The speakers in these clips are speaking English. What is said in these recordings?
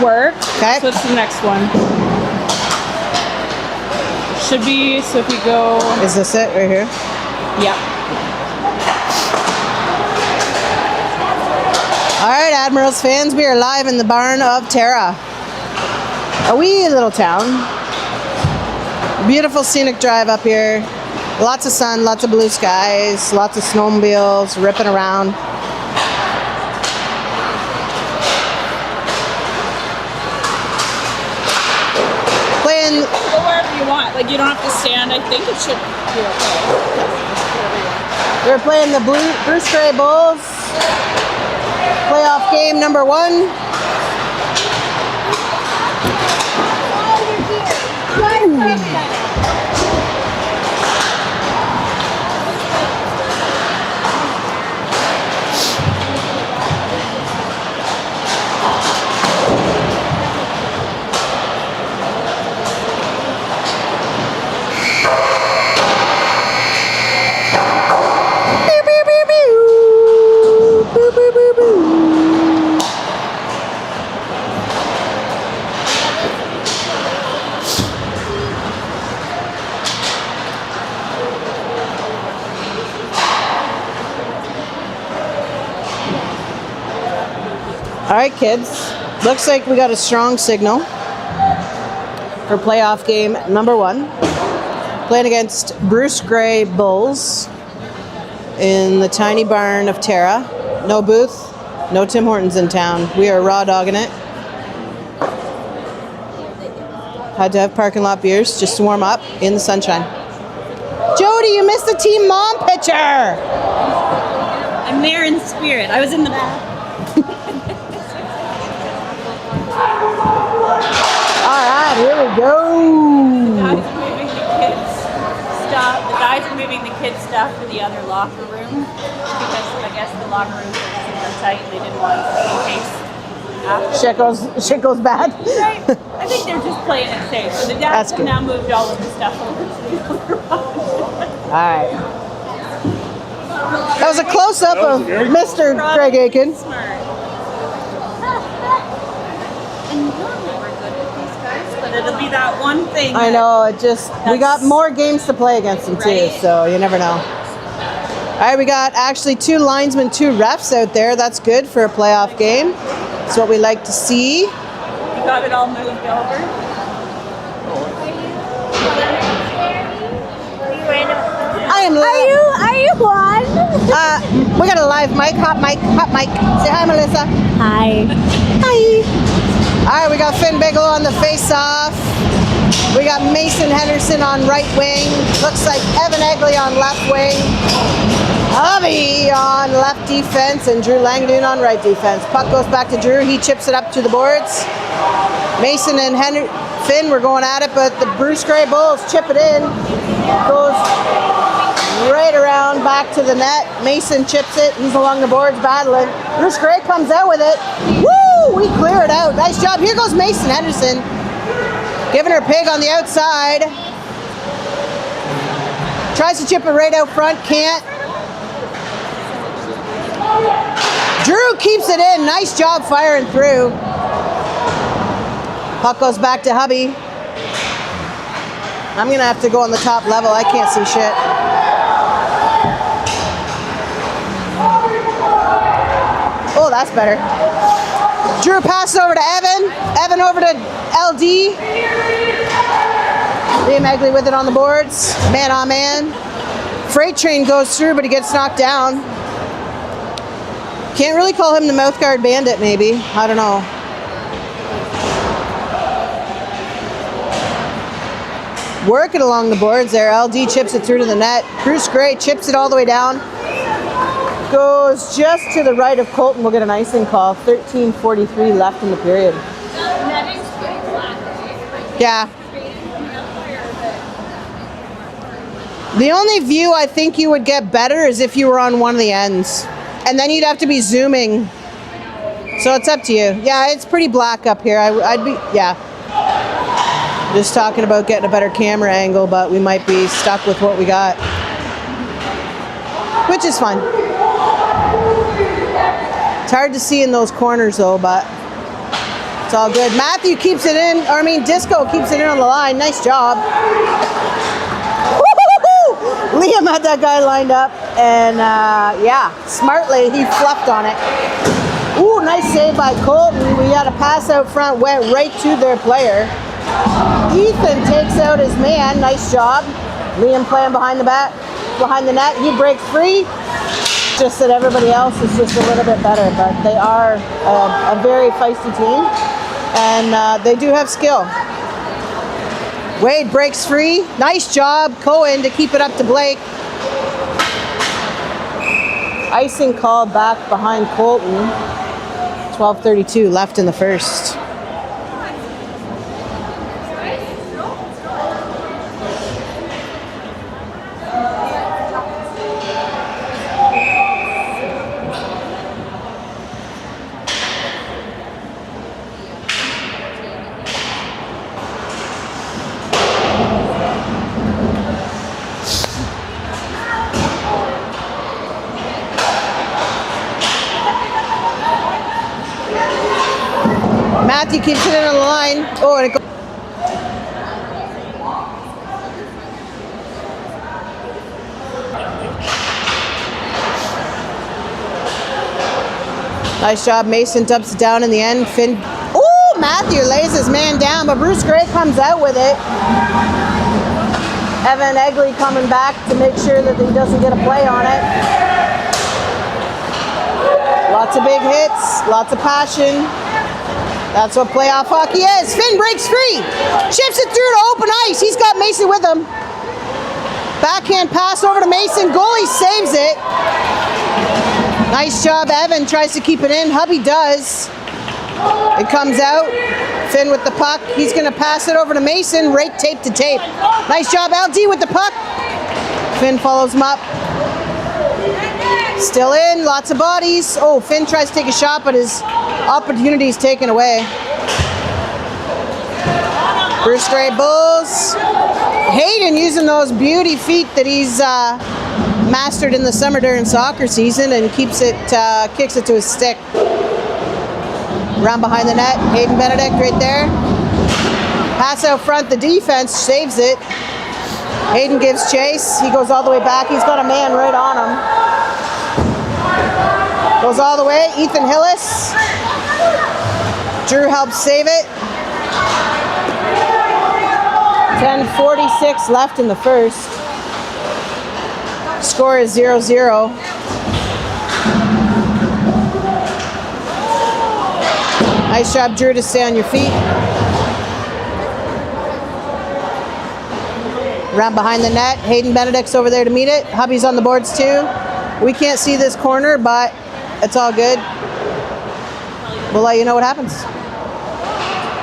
work. Okay. So what's the next one? Should be, so if we go... Is this it right here? Yep. All right, Admirals fans, we are live in the barn of Tara. A wee little town. Beautiful scenic drive up here. Lots of sun, lots of blue skies, lots of snowmobiles ripping around. Playing... Go wherever you want. Like, you don't have to stand. I think it should be okay. We're playing the Bruce Gray Bulls. Playoff game number 1. All right, kids. Looks like we got a strong signal for playoff game number 1. Playing against Bruce Gray Bulls in the tiny barn of Tara. No booth, no Tim Hortons in town. We are raw dogging it. Had to have parking lot beers just to warm up in the sunshine. Jody, you missed the Team Mom picture. I'm there in spirit. I was in the back. All right, here we go. The guys are moving the kids' stuff to the other locker room because I guess the locker rooms are super tight. They didn't want in case Shit goes bad. Right. I think they're just playing it safe. So the dads have now moved all of the stuff over to the other one. All right. That was a close-up of Mr. Greg Aiken. Smart. But it'll be that one thing. I know, we got more games to play against them too, so you never know. All right, we got actually 2 linesmen, 2 refs out there. That's good for a playoff game. That's what we like to see. You got it all moved over. I am live. Are you on? We got a live mic, hot mic. Say hi, Melissa. Hi. Hi. All right, we got Finn Bigelow on the face-off. We got Mason Henderson on right wing. Looks like Evan Egley on left wing. Hubby on left defense and Drew Langdon on right defense. Puck goes back to Drew. He chips it up to the boards. Mason and Finn were going at it, but the Bruce Gray Bulls chip it in. Goes right around back to the net. Mason chips it. He's along the boards battling. Bruce Gray comes out with it. Woo! We clear it out. Nice job. Here goes Mason Henderson. Giving her pig on the outside. Tries to chip it right out front. Can't. Drew keeps it in. Nice job firing through. Puck goes back to Hubby. I'm going to have to go on the top level. I can't see shit. Oh, that's better. Drew pass over to Evan. Evan over to LD. Liam Egley with it on the boards. Man on man. Freight train goes through, but he gets knocked down. Can't really call him the mouth guard bandit, maybe. I don't know. Working along the boards there. LD chips it through to the net. Bruce Gray chips it all the way down. Goes just to the right of Colton. We'll get an icing call. 13:43 left in the period. Yeah. The only view I think you would get better is if you were on one of the ends. And then you'd have to be zooming. So it's up to you. Yeah, it's pretty black up here. I'd be, yeah. Just talking about getting a better camera angle, but we might be stuck with what we got. Which is fun. It's hard to see in those corners though, but It's all good. Matthew keeps it in, or I mean Disco keeps it in on the line. Nice job. Woo-hoo-hoo-hoo! Liam had that guy lined up, and yeah, smartly he fluffed on it. Ooh, nice save by Colton. We had a pass out front, went right to their player. Ethan takes out his man. Nice job. Liam playing behind the net. He breaks free. Just that everybody else is just a little bit better, but they are a very feisty team, and they do have skill. Wade breaks free. Nice job, Cohen, to keep it up to Blake. Icing call back behind Colton. 12:32 left in the first. Matthew keeps it in on the line. Oh, and it goes. Nice job. Mason dumps it down in the end. Finn. Oh, Matthew lays his man down, but Bruce Gray comes out with it. Evan Egley coming back to make sure that he doesn't get a play on it. Lots of big hits, lots of passion. That's what playoff hockey is. Finn breaks free. Chips it through to open ice. He's got Mason with him. Backhand pass over to Mason. Goalie saves it. Nice job. Evan tries to keep it in. Hubby does. It comes out. Finn with the puck. He's going to pass it over to Mason. Right tape to tape. Nice job. LD with the puck. Finn follows him up. Still in, lots of bodies. Oh, Finn tries to take a shot, but his opportunity is taken away. Bruce Gray Bulls. Hayden using those beauty feet that he's mastered in the summer during soccer season and kicks it to his stick. Around behind the net, Hayden Benedict right there. Pass out front, the defense saves it. Hayden gives chase, he goes all the way back. He's got a man right on him. Goes all the way, Ethan Hillis. Drew helps save it. 10:46 left in the first. Score is 0-0. Nice job, Drew, to stay on your feet. Around behind the net, Hayden Benedict's over there to meet it. Hubby's on the boards too. We can't see this corner, but it's all good. We'll let you know what happens.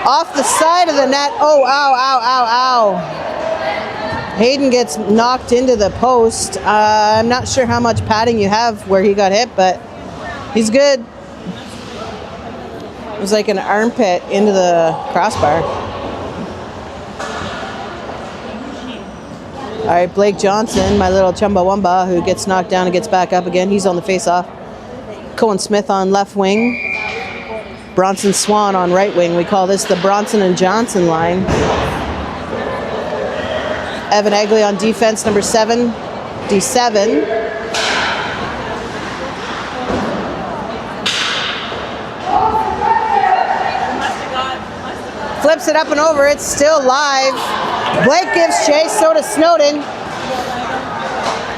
Off the side of the net. Oh, ow, ow, ow, ow. Hayden gets knocked into the post. I'm not sure how much padding you have where he got hit, but he's good. It was like an armpit into the crossbar. All right, Blake Johnson, my little Chumbawamba, who gets knocked down and gets back up again. He's on the face-off. Cohen Smith on left wing. Bronson Swan on right wing. We call this the Bronson and Johnson line. Evan Egley on defense, number 7, D7. Flips it up and over. It's still live. Blake gives chase, so does Snowden.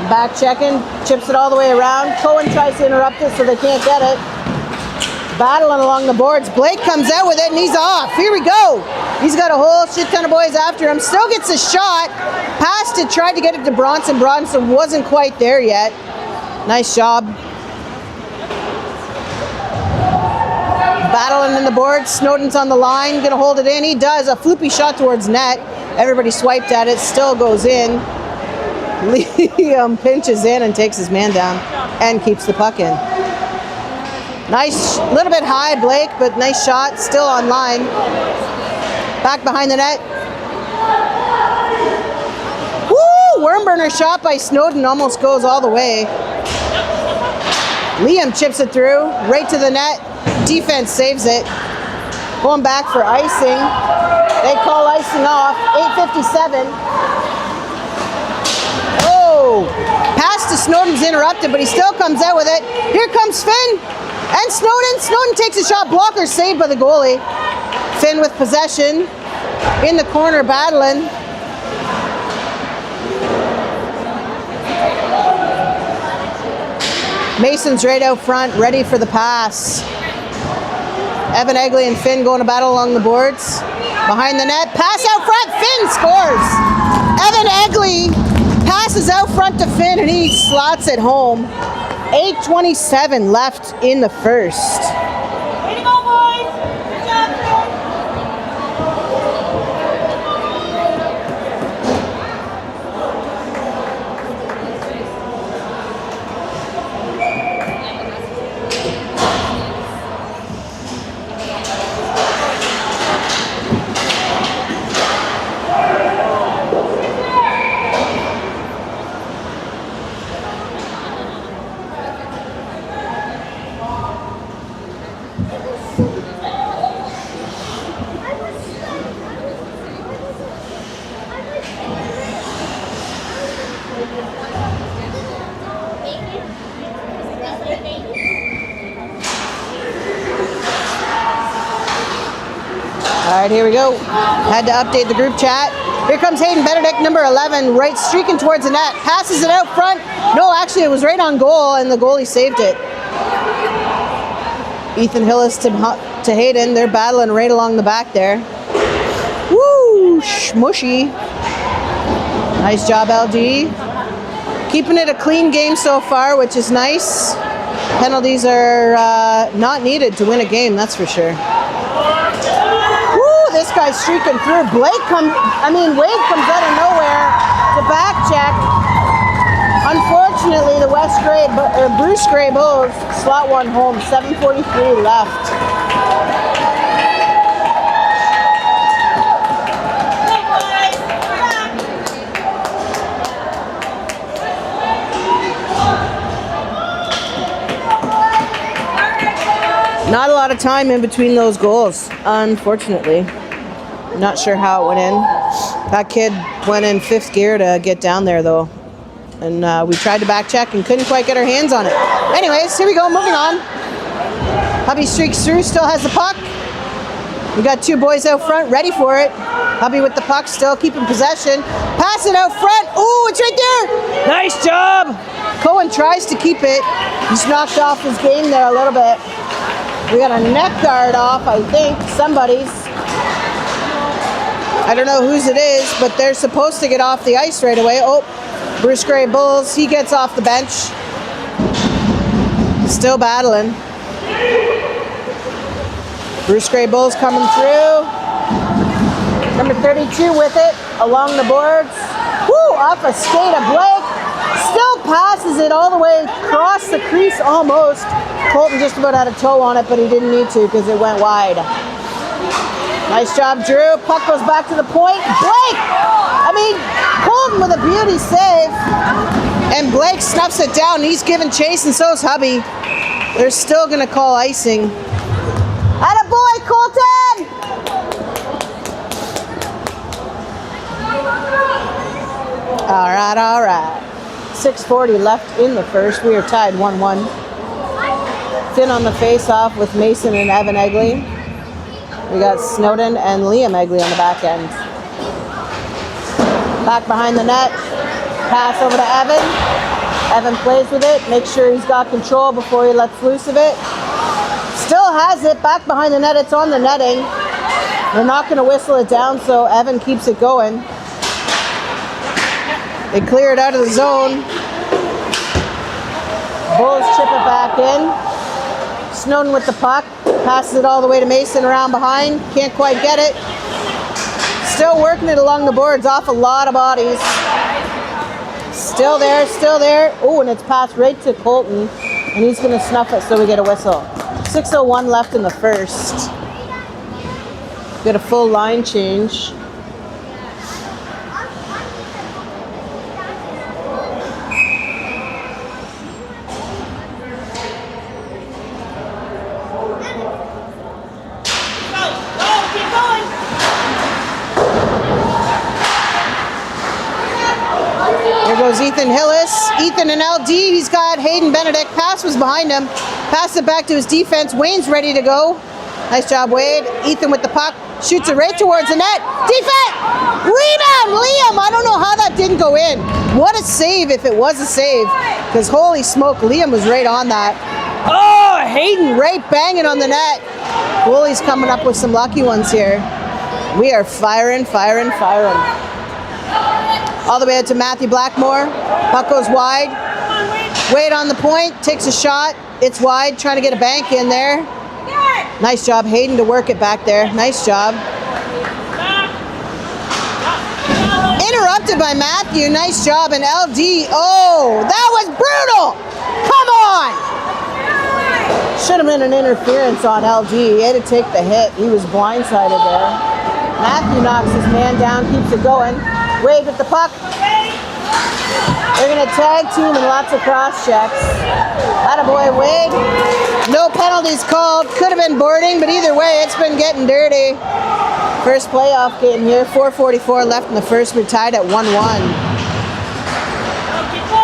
Back checking, chips it all the way around. Cohen tries to interrupt it so they can't get it. Battling along the boards. Blake comes out with it and he's off. Here we go. He's got a whole shit ton of boys after him. Still gets a shot. Passed it, tried to get it to Bronson. Bronson wasn't quite there yet. Nice job. Battling in the boards. Snowden's on the line. Gonna hold it in. He does. A floopy shot towards net. Everybody swiped at it. Still goes in. Liam pinches in and takes his man down and keeps the puck in. Nice, little bit high, Blake, but nice shot. Still on line. Back behind the net. Woo! Worm burner shot by Snowden almost goes all the way. Liam chips it through, right to the net. Defense saves it. Going back for icing. They call icing off. 8:57. Oh, pass to Snowden's interrupted, but he still comes out with it. Here comes Finn and Snowden. Snowden takes a shot. Blocker saved by the goalie. Finn with possession in the corner battling. Mason's right out front, ready for the pass. Evan Egley and Finn going to battle along the boards. Behind the net, pass out front, Finn scores! Evan Egley passes out front to Finn and he slots it home. 8:27 left in the first. Way to go, boys! Good job, Finn. All right, here we go. Had to update the group chat. Here comes Hayden Benedict, number 11, right streaking towards the net. Passes it out front. No, actually, it was right on goal, and the goalie saved it. Ethan Hillis to Hayden. They're battling right along the back there. Woo! Smushy. Nice job, LD. Keeping it a clean game so far, which is nice. Penalties are not needed to win a game, that's for sure. This guy's streaking through. Wade comes out of nowhere to back check. Unfortunately, the Bruce Gray Bulls slot one home. 7:43 left. Not a lot of time in between those goals, unfortunately. Not sure how it went in. That kid went in fifth gear to get down there, though. And we tried to back check and couldn't quite get our hands on it. Anyways, here we go, moving on. Hubby streaks through, still has the puck. We got two boys out front, ready for it. Hubby with the puck, still keeping possession. Pass it out front. Ooh, it's right there. Nice job. Cohen tries to keep it. He's knocked off his game there a little bit. We got a neck guard off, I think, somebody's. I don't know whose it is, but they're supposed to get off the ice right away. Oh, Bruce Gray Bulls, he gets off the bench. Still battling. Bruce Gray Bulls coming through. Number 32 with it, along the boards. Woo, off a skate of Blake. Still passes it all the way across the crease almost. Colton just about had a toe on it, but he didn't need to because it went wide. Nice job, Drew. Puck goes back to the point. Blake! Colton with a beauty save. And Blake snuffs it down. He's giving chase, and so's Hubby. They're still going to call icing. Attaboy, Colton! All right. 6:40 left in the first. We are tied 1-1. Finn on the face-off with Mason and Evan Egley. We got Snowden and Liam Egley on the back end. Back behind the net. Pass over to Evan. Evan plays with it. Make sure he's got control before he lets loose of it. Still has it. Back behind the net. It's on the netting. They're not going to whistle it down, so Evan keeps it going. They clear it out of the zone. Bulls chip it back in. Snowden with the puck. Passes it all the way to Mason around behind. Can't quite get it. Still working it along the boards off a lot of bodies. Still there. Oh, and it's passed right to Colton. And he's going to snuff it so we get a whistle. 6:01 left in the first. Get a full line change. goes Ethan Hillis. Ethan and LD. He's got Hayden Benedict. Pass was behind him. Pass it back to his defense. Wayne's ready to go. Nice job, Wade. Ethan with the puck. Shoots it right towards the net. Defense! Rebound! Liam! I don't know how that didn't go in. What a save if it was a save. Because holy smoke, Liam was right on that. Oh, Hayden right banging on the net. Goalie's coming up with some lucky ones here. We are firing. All the way out to Matthew Blackmore. Puck goes wide. Wade on the point. Takes a shot. It's wide. Trying to get a bank in there. Nice job, Hayden, to work it back there. Nice job. Interrupted by Matthew. Nice job. And LD. Oh, that was brutal. Come on. Should have been an interference on LD. He had to take the hit. He was blindsided there. Matthew knocks his man down, keeps it going. Wade with the puck. They're going to tag team and lots of cross checks. Attaboy, Wade. No penalties called. Could have been boarding, but either way, it's been getting dirty. First playoff game here. 4:44 left in the first. We're tied at 1-1.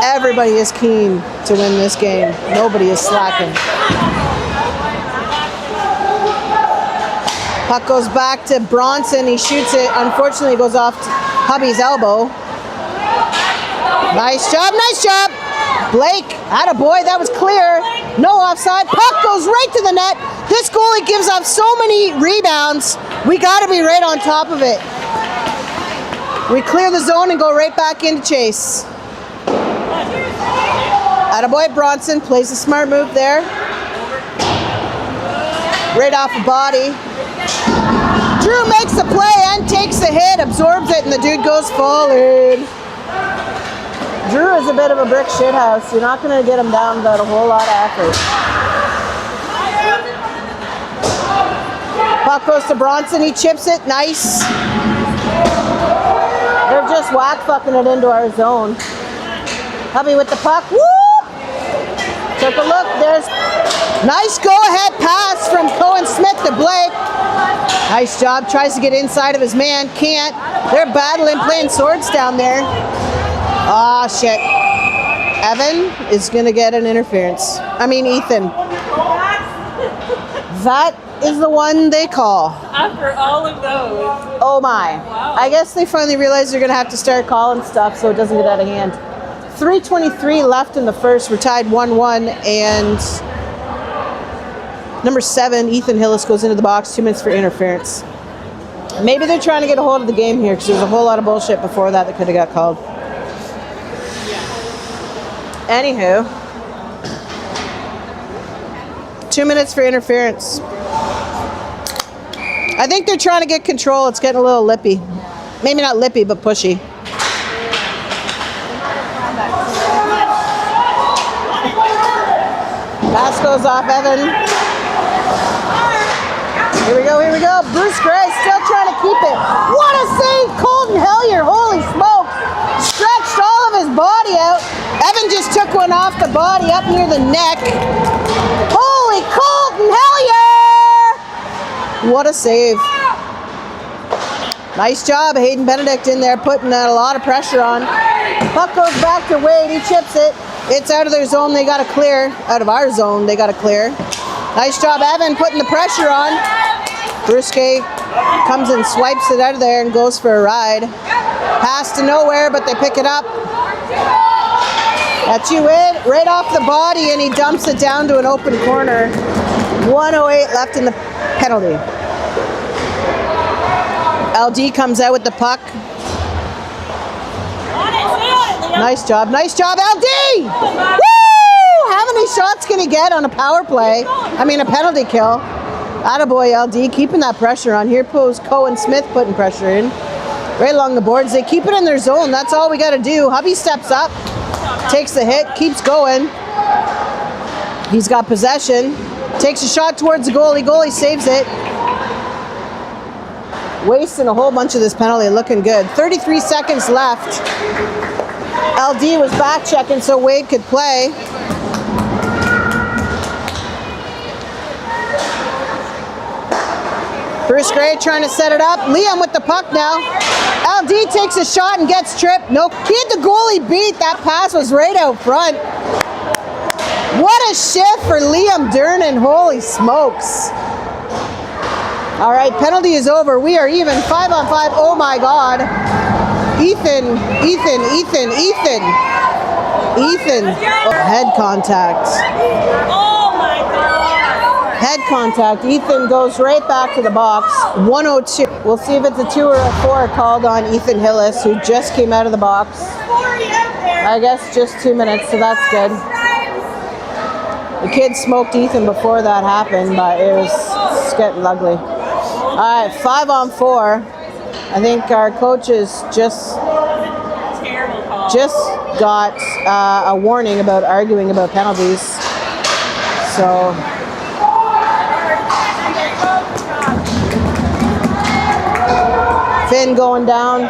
Everybody is keen to win this game. Nobody is slacking. Puck goes back to Bronson. He shoots it. Unfortunately, it goes off Hubby's elbow. Nice job, nice job. Blake, attaboy, that was clear. No offside. Puck goes right to the net. This goalie gives up so many rebounds. We got to be right on top of it. We clear the zone and go right back into chase. Attaboy, Bronson plays a smart move there. Right off a body. Drew makes the play and takes the hit, absorbs it, and the dude goes forward. Drew is a bit of a brick shithouse. You're not going to get him down without a whole lot of effort. Puck goes to Bronson. He chips it. Nice. They're just whack fucking it into our zone. Hubby with the puck. Woo! Took a look. There's nice go-ahead pass from Cohen Smith to Blake. Nice job. Tries to get inside of his man. Can't. They're battling, playing swords down there. Ah, shit. Evan is going to get an interference. Ethan. That is the one they call. After all of those. Oh my. Wow. I guess they finally realized they're going to have to start calling stuff so it doesn't get out of hand. 3:23 left in the first. We're tied 1-1, and number 7, Ethan Hillis, goes into the box. 2 minutes for interference. Maybe they're trying to get a hold of the game here because there's a whole lot of bullshit before that could have got called. Anywho, 2 minutes for interference. I think they're trying to get control. It's getting a little lippy. Maybe not lippy, but pushy. Pass goes off, Evan. Here we go. Bruce Gray still trying to keep it. What a save, Colton Hellier. Holy smoke. Stretched all of his body out. Evan just took one off the body up near the neck. Holy Colton Hellier! What a save. Nice job, Hayden Benedict in there, putting a lot of pressure on. Puck goes back to Wade. He chips it. It's out of their zone. They got to clear. Out of our zone, they got to clear. Nice job, Evan, putting the pressure on. Brusque comes and swipes it out of there and goes for a ride. Pass to nowhere, but they pick it up. That's you in, right off the body, and he dumps it down to an open corner. 1:08 left in the penalty. LD comes out with the puck. Nice job, LD! Woo! How many shots can he get on a power play? A penalty kill. Attaboy, LD, keeping that pressure on. Here goes Cohen Smith putting pressure in. Right along the boards. They keep it in their zone. That's all we got to do. Hubby steps up, takes the hit, keeps going. He's got possession. Takes a shot towards the goalie. Goalie saves it. Wasting a whole bunch of this penalty. Looking good. 33 seconds left. LD was back checking so Wade could play. Bruce Gray trying to set it up. Liam with the puck now. LD takes a shot and gets tripped. No, he had the goalie beat. That pass was right out front. What a shift for Liam Durnan. Holy smokes. All right, penalty is over. We are even 5-on-5. Oh my God. Ethan. Head contact. Oh my God. Head contact. Ethan goes right back to the box. 102. We'll see if it's a 2 or a 4 called on Ethan Hillis, who just came out of the box. I guess just 2 minutes, so that's good. The kid smoked Ethan before that happened, but it was getting ugly. All right, 5-on-4. I think our coaches just got a warning about arguing about penalties. So Finn going down.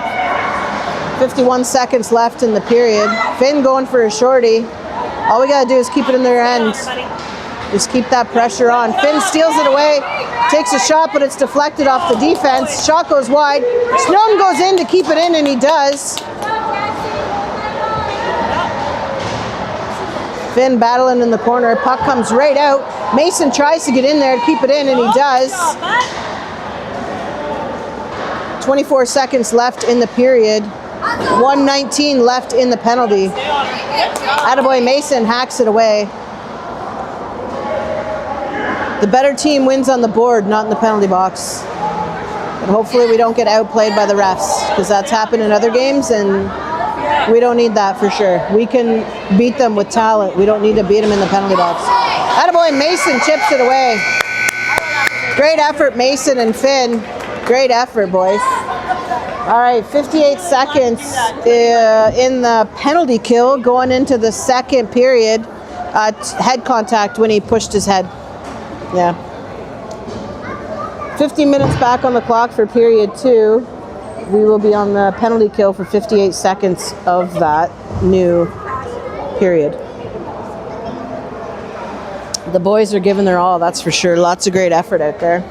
51 seconds left in the period. Finn going for a shorty. All we gotta do is keep it in their end. Just keep that pressure on. Finn steals it away, takes a shot, but it's deflected off the defense. Shot goes wide. Snowden goes in to keep it in, and he does. Finn battling in the corner. Puck comes right out. Mason tries to get in there to keep it in, and he does. 24 seconds left in the period. 1:19 left in the penalty. Attaboy Mason hacks it away. The better team wins on the board, not in the penalty box. And hopefully we don't get outplayed by the refs, because that's happened in other games, and we don't need that for sure. We can beat them with talent. We don't need to beat them in the penalty box. Attaboy Mason chips it away. Great effort, Mason and Finn. Great effort, boys. All right, 58 seconds in the penalty kill going into the second period. Head contact when he pushed his head. Yeah. 50 minutes back on the clock for period 2. We will be on the penalty kill for 58 seconds of that new period. The boys are giving their all, that's for sure. Lots of great effort out there.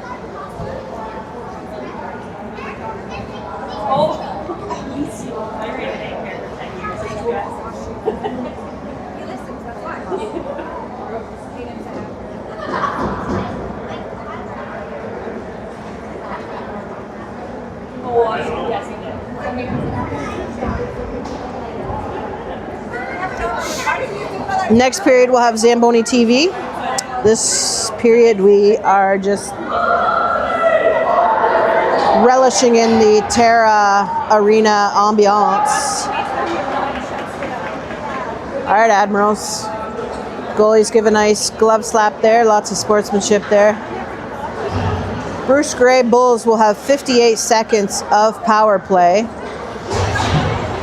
Next period we'll have Zamboni TV. This period we are just relishing in the Terra Arena ambiance. All right, Admirals. Goalies give a nice glove slap there. Lots of sportsmanship there. Bruce Grey Bulls will have 58 seconds of power play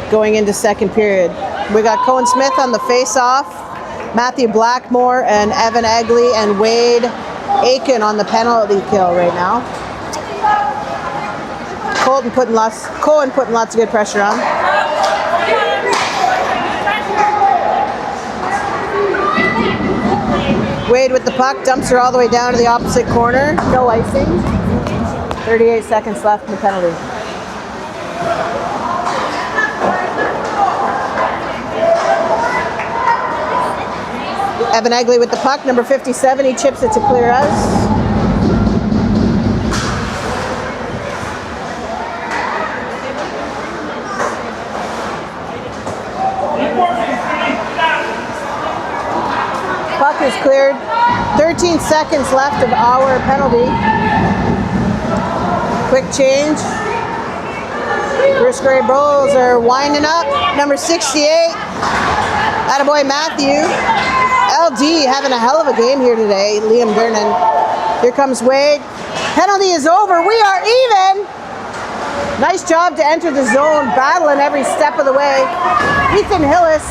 going into second period. We got Cohen Smith on the face-off, Matthew Blackmore and Evan Egley and Wade Aiken on the penalty kill right now. Cohen putting lots of good pressure on. Wade with the puck, dumps her all the way down to the opposite corner. No icing. 38 seconds left in the penalty. Evan Egley with the puck, number 57. He chips it to clear us. Puck is cleared. 13 seconds left of our penalty. Quick change. Bruce Grey Bulls are winding up. Number 68. Attaboy Matthew. LD having a hell of a game here today. Liam Durnan. Here comes Wade. Penalty is over. We are even. Nice job to enter the zone. Battling every step of the way. Ethan Hillis.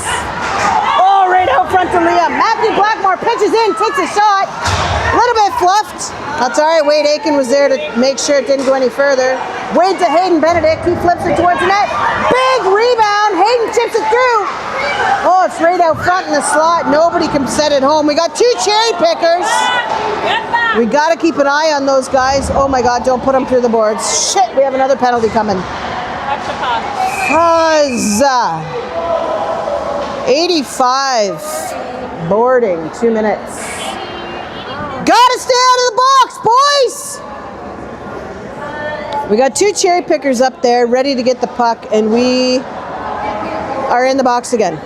Oh, right out front to Liam. Matthew Blackmore pitches in, takes a shot. A little bit fluffed. That's all right. Wade Aiken was there to make sure it didn't go any further. Wade to Hayden Benedict. He flips it towards the net. Big rebound. Hayden chips it through. Oh, it's right out front in the slot. Nobody can set it home. We got 2 cherry pickers. We got to keep an eye on those guys. Oh my God, don't put them through the boards. Shit, we have another penalty coming. Watch the puck. Fuzz. 85. Boarding. 2 minutes. Gotta stay out of the box, boys! We got 2 cherry pickers up there ready to get the puck, and we are in the box again.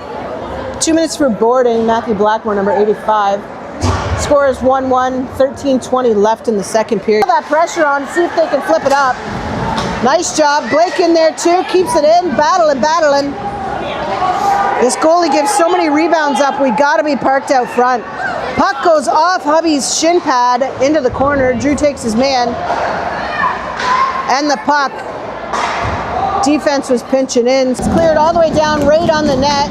2 minutes for boarding. Matthew Blackmore, number 85. Score is 1-1, 13:20 left in the second period. That pressure on, see if they can flip it up. Nice job. Blake in there too, keeps it in, battling. This goalie gives so many rebounds up, we gotta be parked out front. Puck goes off hubby's shin pad into the corner. Drew takes his man. And the puck. Defense was pinching in. It's cleared all the way down, right on the net.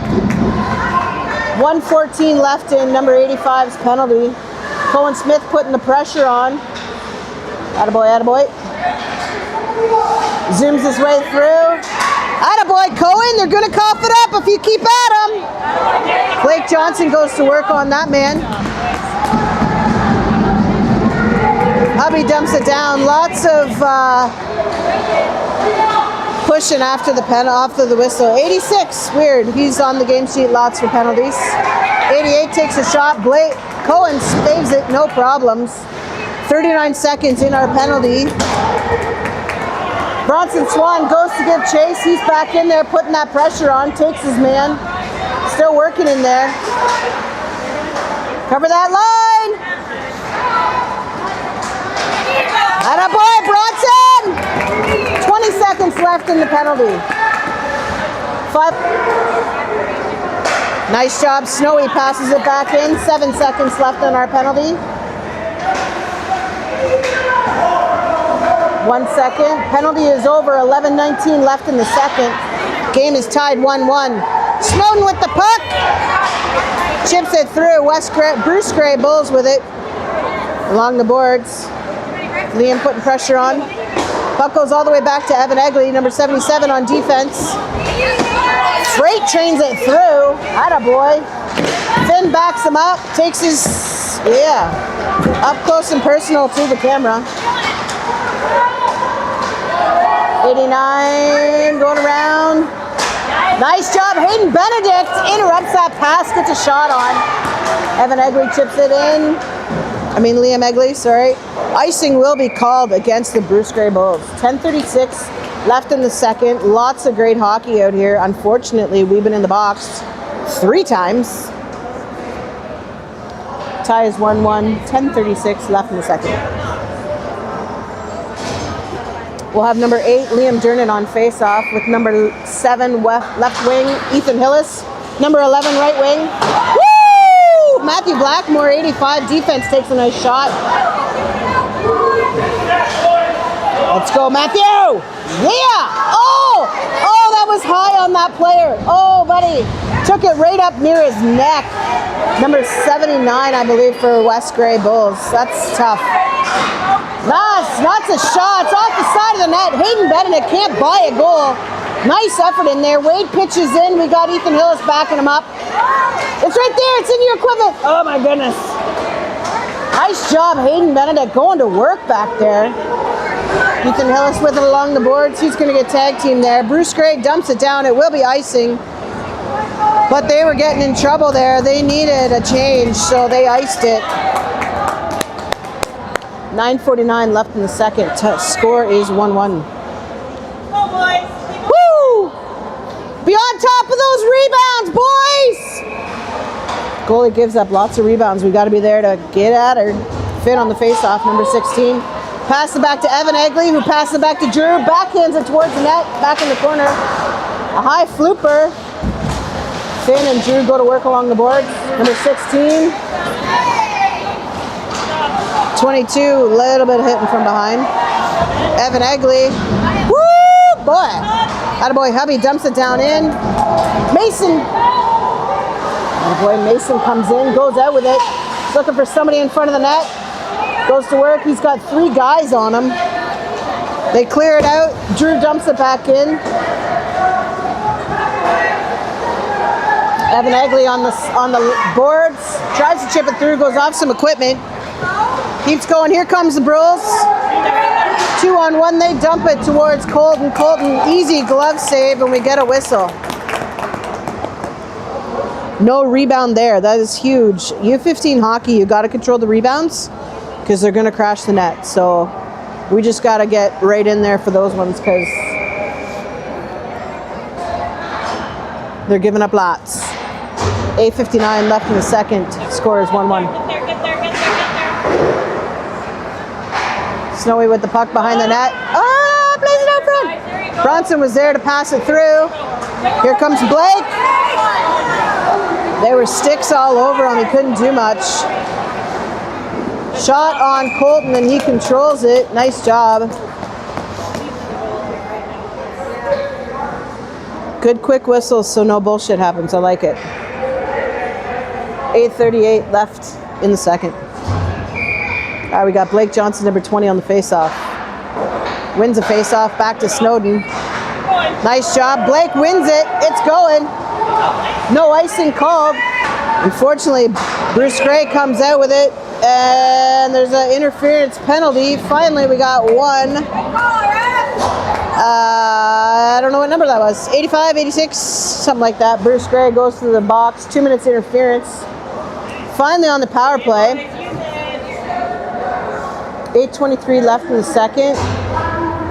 1:14 left in number 85's penalty. Cohen Smith putting the pressure on. Attaboy. Zooms his way through. Attaboy, Cohen, they're gonna cough it up if you keep at him. Blake Johnson goes to work on that man. Hubby dumps it down. Lots of pushing after the whistle. 86, weird. He's on the game sheet lots for penalties. 88 takes a shot. Blake Cohen saves it, no problems. 39 seconds in our penalty. Bronson Swan goes to give chase. He's back in there putting that pressure on. Takes his man. Still working in there. Cover that line. Attaboy, Bronson! 20 seconds left in the penalty. 5. Nice job, Snowy passes it back in. 7 seconds left on our penalty. 1 second. Penalty is over. 11:19 left in the second. Game is tied 1-1. Snowden with the puck. Chips it through. Bruce Gray Bulls with it. Along the boards. Liam putting pressure on. Puck goes all the way back to Evan Egley, number 77 on defense. Freight trains it through. Attaboy. Finn backs him up. Takes his, up close and personal to the camera. 89 going around. Nice job. Hayden Benedict interrupts that pass, gets a shot on. Evan Egley chips it in. Liam Egley, sorry. Icing will be called against the Bruce Gray Bulls. 10:36 left in the second. Lots of great hockey out here. Unfortunately, we've been in the box 3 times. Tie is 1-1. 10:36 left in the second. We'll have number 8, Liam Dernan on face-off with number 7, left wing, Ethan Hillis. Number 11, right wing. Woo! Matthew Blackmore, 85. Defense takes a nice shot. Let's go, Matthew! Yeah! Oh, that was high on that player. Oh, buddy. Took it right up near his neck. Number 79, I believe, for West Gray Bulls. That's tough. Lots of shots off the side of the net. Hayden Benedict can't buy a goal. Nice effort in there. Wade pitches in. We got Ethan Hillis backing him up. It's right there. It's in your equipment. Oh, my goodness. Nice job, Hayden Benedict, going to work back there. Ethan Hillis with it along the boards. He's going to get tag team there. Bruce Gray dumps it down. It will be icing. But they were getting in trouble there. They needed a change, so they iced it. 9:49 left in the second. Score is 1-1. Oh, boys. Woo! Be on top of those rebounds, boys! Goalie gives up lots of rebounds. We got to be there to get at her. Finn on the face-off, number 16. Pass it back to Evan Egley, who passes it back to Drew. Backhands it towards the net, back in the corner. A high flooper. Finn and Drew go to work along the board. Number 16. 22, a little bit hitting from behind. Evan Egley. Woo, boy. Attaboy, hubby dumps it down in. Mason. Attaboy, Mason comes in, goes out with it. Looking for somebody in front of the net. Goes to work. He's got 3 guys on him. They clear it out. Drew dumps it back in. Evan Egley on the boards. Tries to chip it through, goes off some equipment. Keeps going. Here comes the Brules. 2-on-1. They dump it towards Colton. Colton, easy glove save, and we get a whistle. No rebound there. That is huge. U15 hockey, you got to control the rebounds because they're going to crash the net. So we just got to get right in there for those ones because they're giving up lots. 8:59 left in the second. Score is 1-1. Get there. Snowy with the puck behind the net. Oh, plays it out front. Bronson was there to pass it through. Here comes Blake. There were sticks all over him. He couldn't do much. Shot on Colton and he controls it. Nice job. Good quick whistles so no bullshit happens. I like it. 8:38 left in the second. All right, we got Blake Johnson, number 20 on the faceoff. Wins the faceoff, back to Snowden. Nice job. Blake wins it. It's going. No icing called. Unfortunately, Bruce Gray comes out with it, and there's an interference penalty. Finally, we got one. I don't know what number that was. 85, 86, something like that. Bruce Gray goes to the box. 2 minutes interference. Finally on the power play. 8:23 left in the second.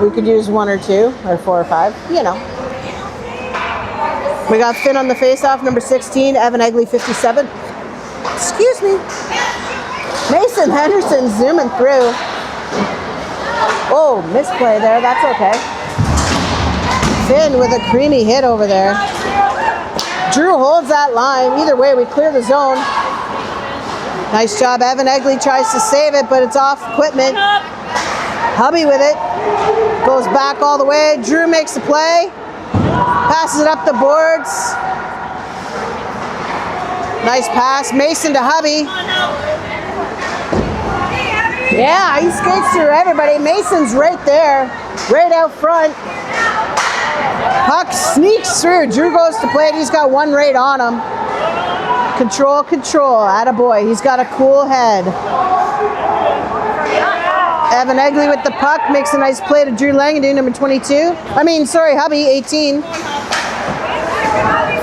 We could use 1 or 2 or 4 or 5, you know. We got Finn on the faceoff, number 16, Evan Egley, 57. Excuse me. Mason Henderson zooming through. Oh, misplay there, that's okay. Finn with a creamy hit over there. Drew holds that line. Either way, we clear the zone. Nice job. Evan Egley tries to save it, but it's off equipment. Hubby with it. Goes back all the way. Drew makes the play. Passes it up the boards. Nice pass. Mason to Hubby. Yeah, he skates through everybody. Mason's right there. Right out front. Puck sneaks through. Drew goes to play it. He's got one right on him. Control. Attaboy. He's got a cool head. Evan Egley with the puck. Makes a nice play to Drew Langadu, number 22. Hubby, 18.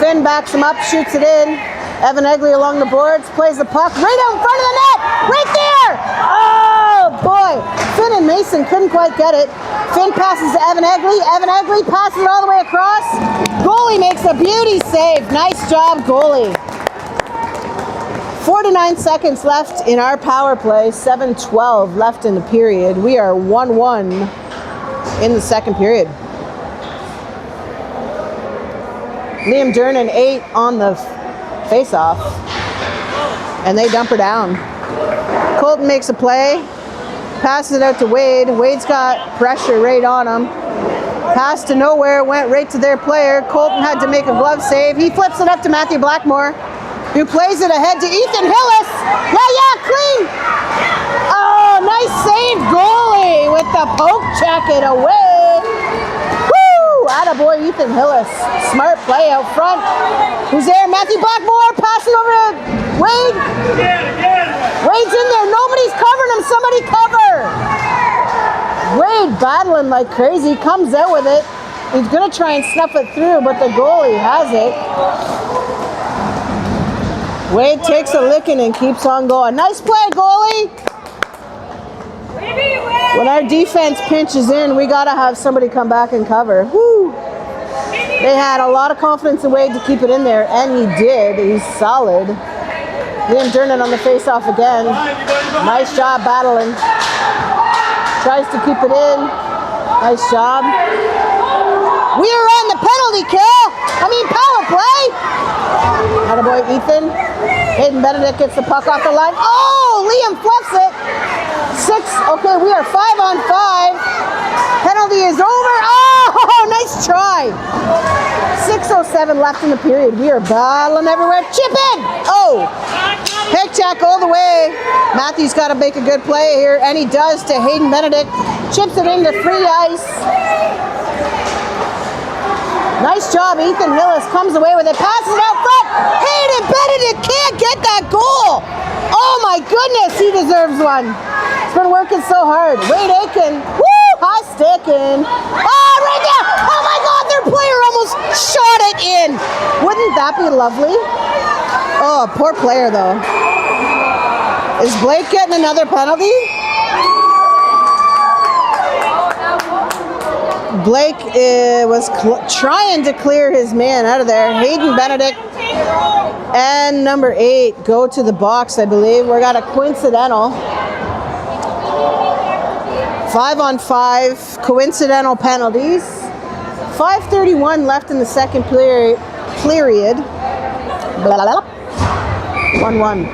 Finn backs him up, shoots it in. Evan Egley along the boards. Plays the puck right out in front of the net. Right there! Oh, boy. Finn and Mason couldn't quite get it. Finn passes to Evan Egley. Evan Egley passes it all the way across. Goalie makes a beauty save. Nice job, goalie. 49 seconds left in our power play. 7:12 left in the period. We are 1-1 in the second period. Liam Durnan 8 on the face-off. And they dump her down. Colton makes a play. Passes it out to Wade. Wade's got pressure right on him. Pass to nowhere. Went right to their player. Colton had to make a glove save. He flips it up to Matthew Blackmore, who plays it ahead to Ethan Hillis. Yeah, clean. Oh, nice save, goalie, with the poke check it away. Woo! Attaboy, Ethan Hillis. Smart play out front. Who's there? Matthew Blackmore passing over to Wade. Wade's in there. Nobody's covering him. Somebody cover. Wade battling like crazy. Comes out with it. He's going to try and snuff it through, but the goalie has it. Wade takes a licking and keeps on going. Nice play, goalie. When our defense pinches in, we got to have somebody come back and cover. Woo. They had a lot of confidence in Wade to keep it in there, and he did. He's solid. Liam Durnan on the face-off again. Nice job battling. Tries to keep it in. Nice job. We are on the penalty kill. Power play. Attaboy, Ethan. Hayden Benedict gets the puck off the line. Oh, Liam fluffs it. 6. Okay, we are 5-on-5. Penalty is over. Oh, nice try. 6:07 left in the period. We are battling everywhere. Chip in. Oh, pick check all the way. Matthew's got to make a good play here, and he does to Hayden Benedict. Chips it into free ice. Nice job, Ethan Hillis comes away with it, passes it out front. Hayden Benedict can't get that goal. Oh my goodness, he deserves one. He's been working so hard. Wade Aiken. Woo! High sticking. Oh, right there! Oh my God, their player almost shot it in. Wouldn't that be lovely? Oh, poor player though. Is Blake getting another penalty? Blake was trying to clear his man out of there. Hayden Benedict and number 8 go to the box, I believe. We got a coincidental. 5-on-5 coincidental penalties. 5:31 left in the second period. Blah, blah, blah. 1-1.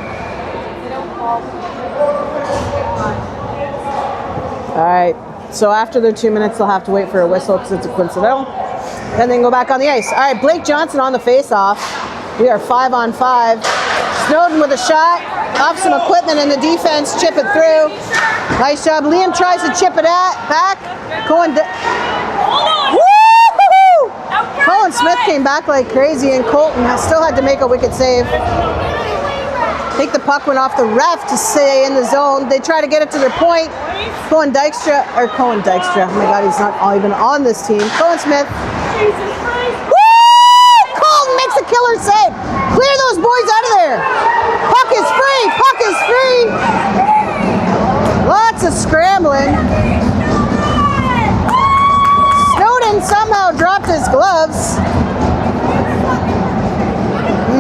All right. So after their 2 minutes, they'll have to wait for a whistle because it's a coincidental. And then go back on the ice. All right, Blake Johnson on the face-off. We are 5-on-5. Snowden with a shot. Off some equipment in the defense. Chip it through. Nice job. Liam tries to chip it back. Cohen Smith came back like crazy, and Colton still had to make a wicked save. I think the puck went off the ref to stay in the zone. They try to get it to their point. Cohen Dykstra. Oh my God, he's not even on this team. Cohen Smith. Woo! Colton makes a killer save. Clear those boys out of there. Puck is free. Puck is free. Lots of scrambling. Snowden somehow dropped his gloves.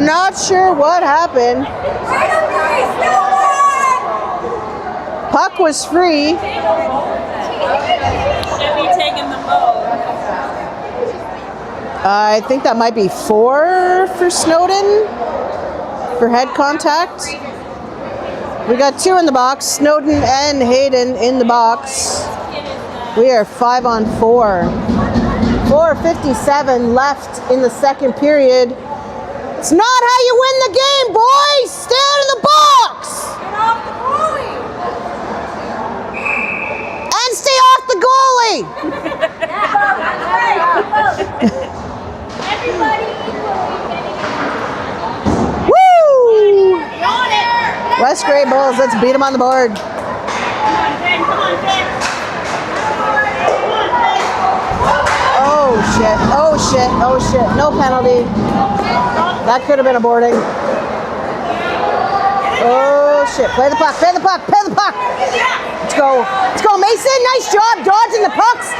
Not sure what happened. Puck was free. Should be taking the mode. I think that might be 4 for Snowden for head contact. We got 2 in the box, Snowden and Hayden in the box. We are 5-on-4. 4:57 left in the second period. It's not how you win the game, boys! Stay out of the box! Get off the goalie! And stay off the goalie! Everybody Woo! on it! West Grey Bulls, let's beat them on the board. Come on, Ben. Oh shit, oh shit, oh shit. No penalty. That could have been a boarding. Oh shit, play the puck, play the puck, play the puck. Let's go. Let's go, Mason. Nice job dodging the pucks.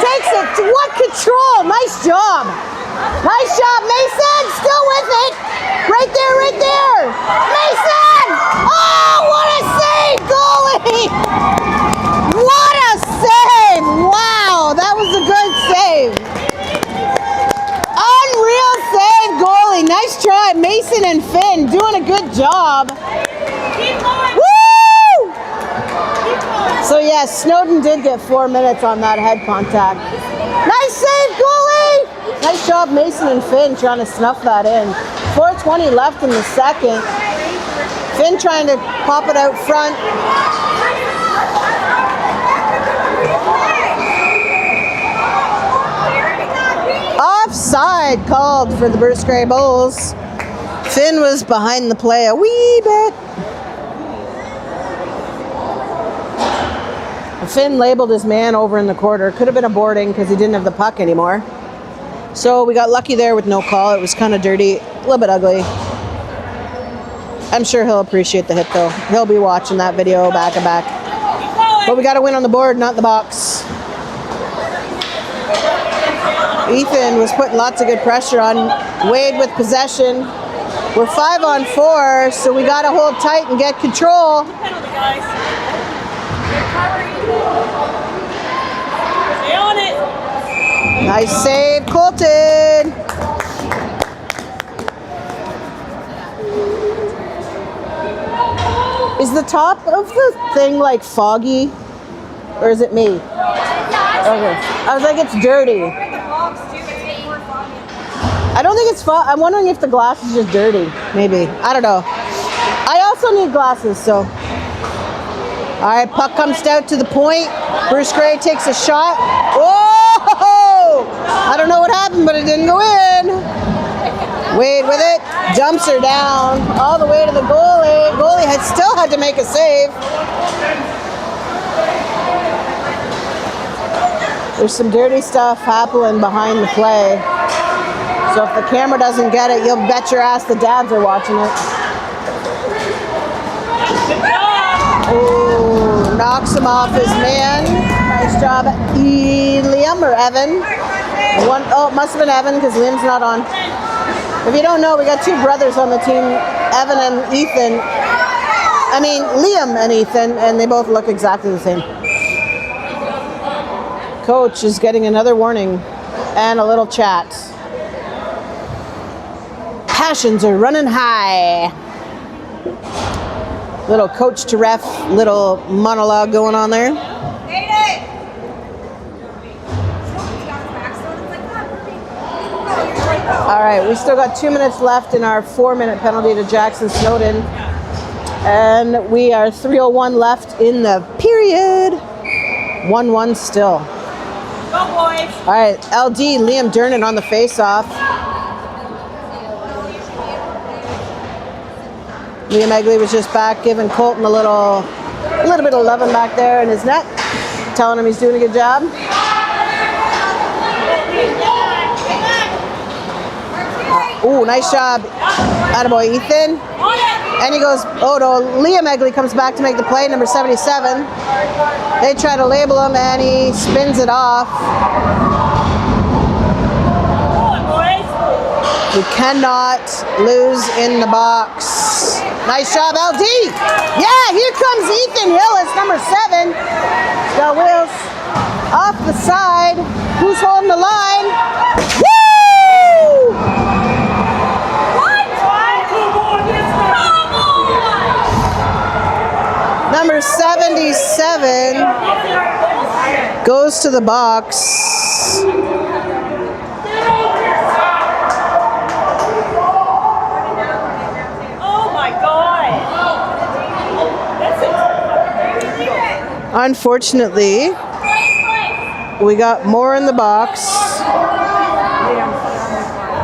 Takes it. What control? Nice job. Nice job, Mason. Still with it. Right there, right there. Mason! Oh, what a save, goalie! What a save! Wow, that was a good save. Unreal save, goalie. Nice try, Mason and Finn doing a good job. Woo! So yes, Snowden did get 4 minutes on that head contact. Nice save, goalie! Nice job, Mason and Finn trying to snuff that in. 4:20 left in the second. Finn trying to pop it out front. Offside called for the Bruce Grey Bulls. Finn was behind the play a wee bit. Finn labeled his man over in the quarter. Could have been a boarding because he didn't have the puck anymore. So we got lucky there with no call. It was kind of dirty, a little bit ugly. I'm sure he'll appreciate the hit though. He'll be watching that video back and back. But we got to win on the board, not in the box. Ethan was putting lots of good pressure on Wade with possession. We're 5-on-4, so we got to hold tight and get control. Penalty, guys. Stay on it. Nice save, Colton. Is the top of the thing like foggy? Or is it me? Okay. I was like, it's dirty. I don't think it's fog. I'm wondering if the glass is just dirty. Maybe. I don't know. I also need glasses, so. All right, puck comes out to the point. Bruce Grey takes a shot. Oh! I don't know what happened, but it didn't go in. Wade with it. Jumps her down all the way to the goalie. goalie still had to make a save. There's some dirty stuff happening behind the play. So if the camera doesn't get it, you'll bet your ass the dads are watching it. Oh, knocks him off his man. Nice job, Liam or Evan. Oh, it must have been Evan because Liam's not on. If you don't know, we got two brothers on the team, Evan and Ethan. I mean, Liam and Ethan, and they both look exactly the same. Coach is getting another warning and a little chat. Passions are running high. Little coach to ref, little monologue going on there. All right, we still got 2 minutes left in our 4-minute penalty to Jackson Snowden. And we are 3:01 left in the period. 1-1 still. Go, boys. All right, LD, Liam Dernan on the face-off. Liam Egley was just back giving Colton a little bit of loving back there in his net, telling him he's doing a good job. Ooh, nice job. Attaboy, Ethan. And he goes, oh no, Liam Egley comes back to make the play, number 77. They try to label him and he spins it off. We cannot lose in the box. Nice job, LD. Yeah, here comes Ethan Hill. It's number 7. Got wheels off the side. Who's holding the line? Woo! Number 77 goes to the box. Oh my God. Unfortunately, we got more in the box.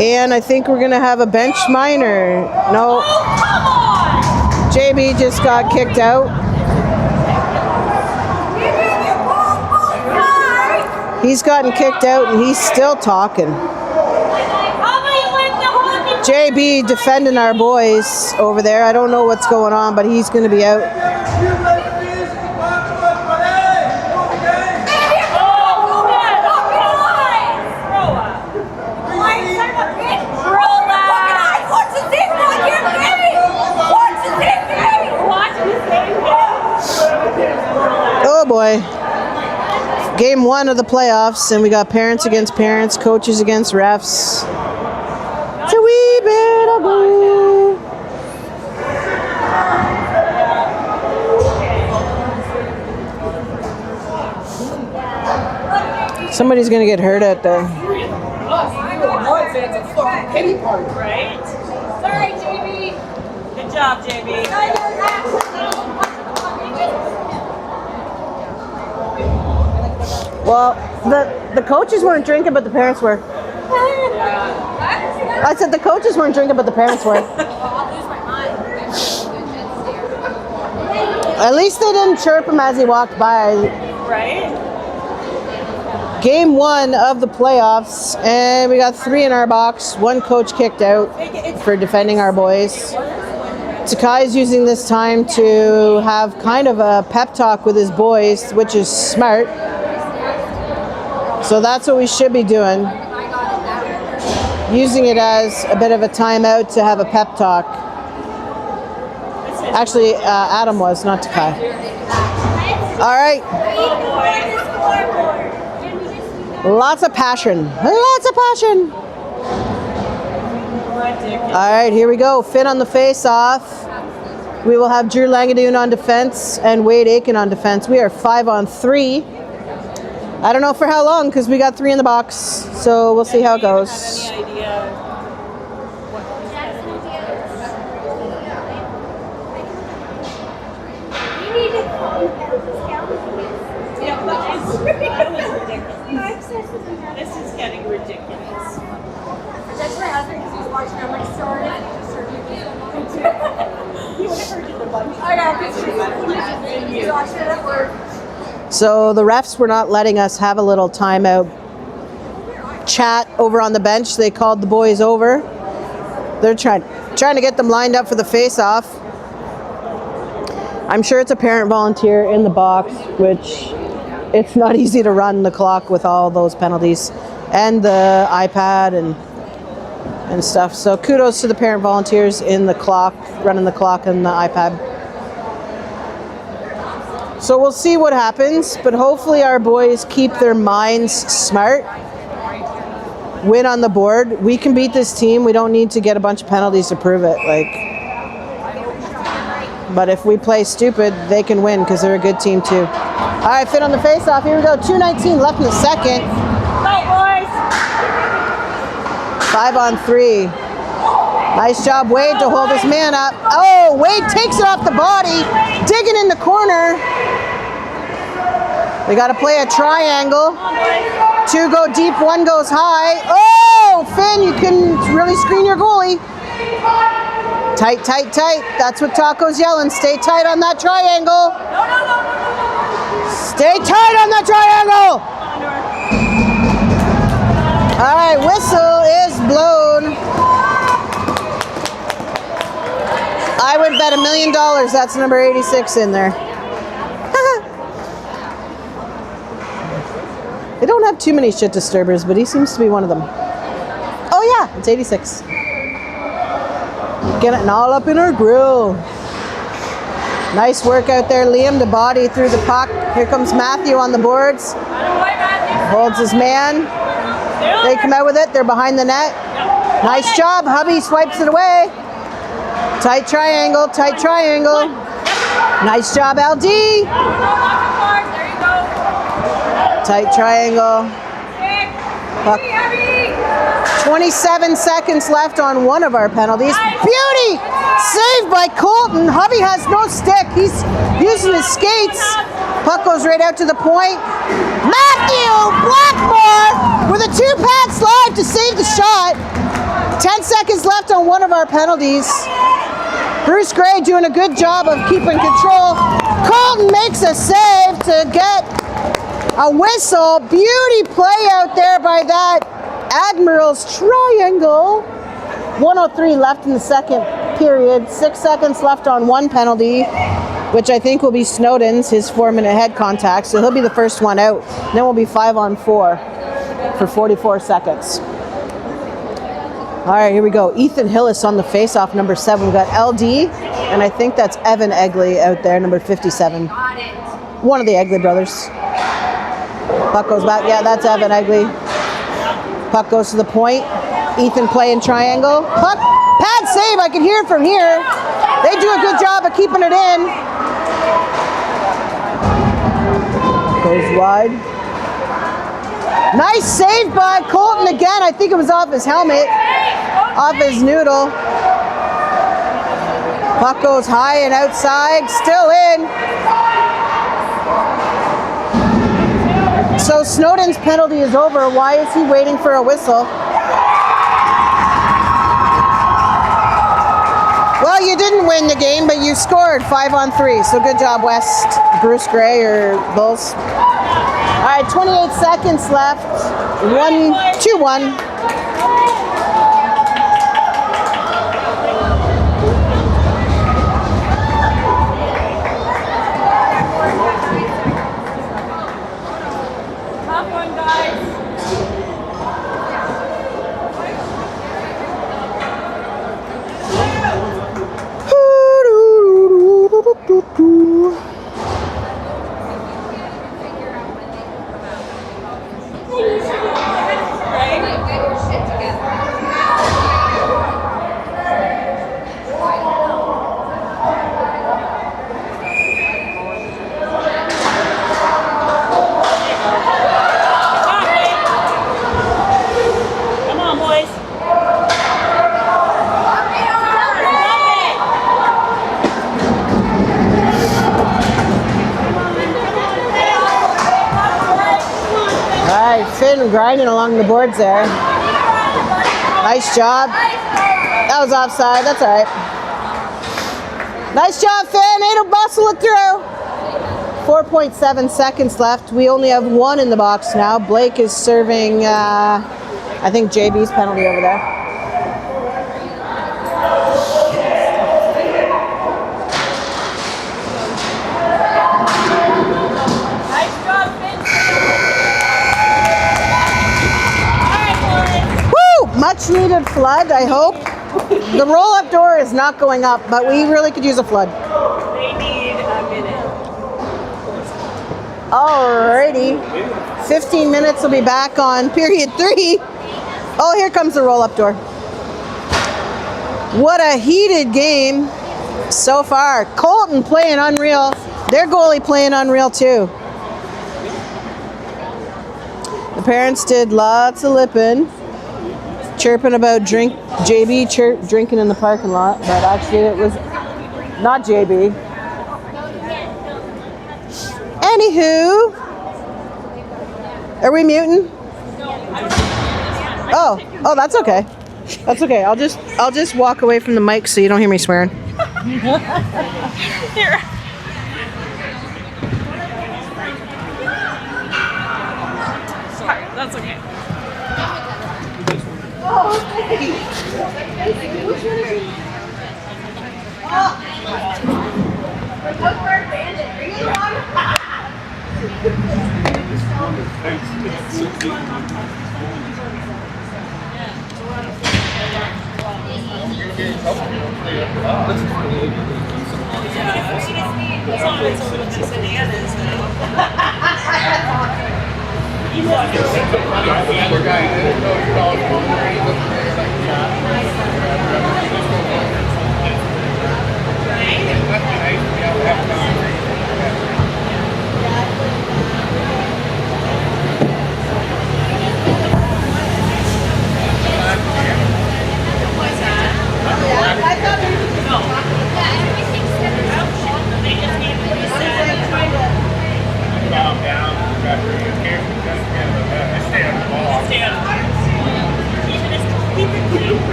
And I think we're going to have a bench minor. No. JB just got kicked out. He's gotten kicked out and he's still talking. JB defending our boys over there. I don't know what's going on, but he's going to be out. Oh boy. Game 1 of the playoffs, and we got parents against parents, coaches against refs. It's a wee bit of blue. Somebody's gonna get hurt out there. Right? Sorry, JB. Good job, JB. Well, the coaches weren't drinking, but the parents were. I said the coaches weren't drinking, but the parents were. At least they didn't chirp him as he walked by. Right? Game 1 of the playoffs, and we got 3 in our box. 1 coach kicked out for defending our boys. Takai's using this time to have kind of a pep talk with his boys, which is smart. So that's what we should be doing. Using it as a bit of a timeout to have a pep talk. Actually, Adam was, not Takai. All right. Lots of passion. Lots of passion. All right, here we go. Finn on the face-off. We will have Drew Langadoon on defense and Wade Aiken on defense. We are 5-on-3. I don't know for how long because we got 3 in the box, so we'll see how it goes. Any idea what this is getting ridiculous. That's my husband because he was watching. I'm like, sorry. You would have heard in the I got this. So the refs were not letting us have a little timeout chat over on the bench. They called the boys over. They're trying to get them lined up for the face-off. I'm sure it's a parent volunteer in the box, which it's not easy to run the clock with all those penalties and the iPad and stuff. So kudos to the parent volunteers in the clock, running the clock and the iPad. So we'll see what happens, but hopefully our boys keep their minds smart. Win on the board. We can beat this team. We don't need to get a bunch of penalties to prove it. But if we play stupid, they can win because they're a good team too. All right, Finn on the face-off. Here we go. 2:19 left in the second. Fight, boys. 5 on 3. Nice job, Wade, to hold his man up. Oh, Wade takes it off the body, digging in the corner. We got to play a triangle. 2 go deep, 1 goes high. Oh, Finn, you couldn't really screen your goalie. Tight, tight, tight. That's what Taco's yelling. Stay tight on that triangle. Stay tight on that triangle. All right, whistle is blown. I would bet $1 million that's number 86 in there. They don't have too many shit disturbers, but he seems to be one of them. Oh yeah, it's 86. Getting all up in our grill. Nice work out there, Liam. The body through the puck. Here comes Matthew on the boards. Holds his man. They come out with it. They're behind the net. Nice job. Hubby swipes it away. Tight triangle, tight triangle. Nice job, LD. Tight triangle. Puck. 27 seconds left on one of our penalties. Beauty! Saved by Colton. Hubby has no stick. He's using his skates. Puck goes right out to the point. Matthew Blackmore with a 2-pad slide to save the shot. 10 seconds left on one of our penalties. Bruce Gray doing a good job of keeping control. Colton makes a save to get a whistle. Beauty play out there by that Admirals triangle. 1:03 left in the second period. 6 seconds left on one penalty, which I think will be Snowden's, his 4-minute head contact. So he'll be the first one out. Then we'll be 5 on 4 for 44 seconds. All right, here we go. Ethan Hillis on the face-off, number 7. We've got LD, and I think that's Evan Egley out there, number 57. One of the Egley brothers. Puck goes back. Yeah, that's Evan Egley. Puck goes to the point. Ethan playing triangle. Puck, pad save. I can hear it from here. They do a good job of keeping it in. Goes wide. Nice save by Colton again. I think it was off his helmet, off his noodle. Puck goes high and outside, still in. So Snowden's penalty is over. Why is he waiting for a whistle? Well, you didn't win the game, but you scored 5 on 3. So good job, West, Bruce Gray, or Bulls. All right, 28 seconds left. 2-1. Top one, guys. Come on, boys. All right, Finn grinding along the boards there. Nice job. That was offside. That's all right. Nice job, Finn. Way to bustle it through. 4.7 seconds left. We only have one in the box now. Blake is serving, I think, JB's penalty over there. Nice job, Vince. All right, boys. Woo! Much needed flood, I hope. The roll-up door is not going up, but we really could use a flood. They need a minute. Alrighty. 15 minutes, we'll be back on period 3. Oh, here comes the roll-up door. What a heated game so far. Colton playing unreal. Their goalie playing unreal too. The parents did lots of lipping, chirping about JB drinking in the parking lot, but actually it was not JB. Anywho, are we muting? Oh, that's okay. That's okay. I'll just walk away from the mic so you don't hear me swearing. Here. Sorry, that's okay.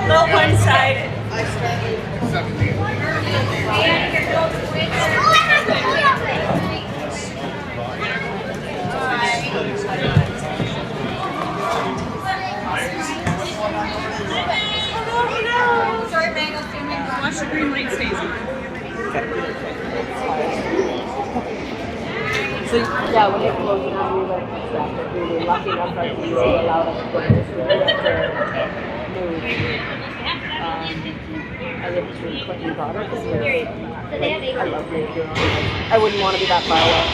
Little one-sided. Watch the green light stays on. So yeah, when it closed down, we went after we were lucky enough that the DA allowed us to go this way after move. I live between Clinton and Goddard. I love radio. I wouldn't want to be that far away.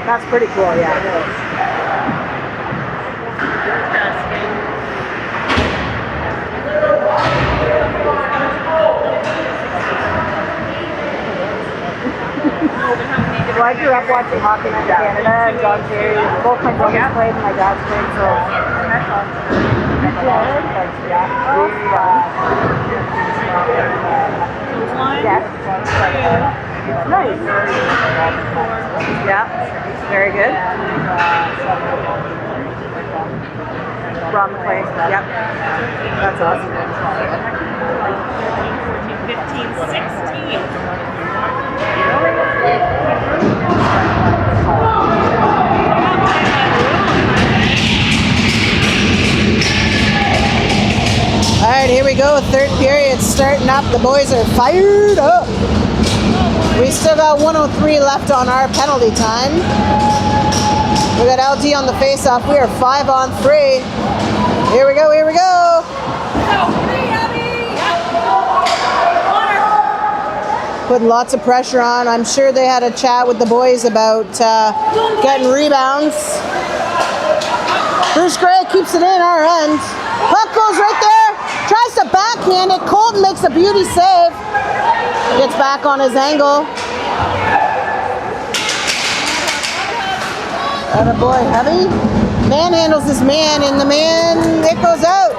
That's pretty cool, yeah. Well, I grew up watching hockey in Canada and John Terry. Both my brothers played and my dad's played, so that's awesome. Yes. Nice. Yeah. Very good. Ron McClay. Yep. That's awesome. 14, 15, 16. Alright, here we go. Third period starting up. The boys are fired up. We still got 103 left on our penalty time. We got LG on the face-off. We are 5-on-3. Here we go, here we go. putting lots of pressure on. I'm sure they had a chat with the boys about getting rebounds. Bruce Gray keeps it in our end. Puck goes right there. Tries to backhand it. Colton makes a beauty save. Gets back on his angle. Attaboy, heavy. Manhandles this man, and the man, it goes out.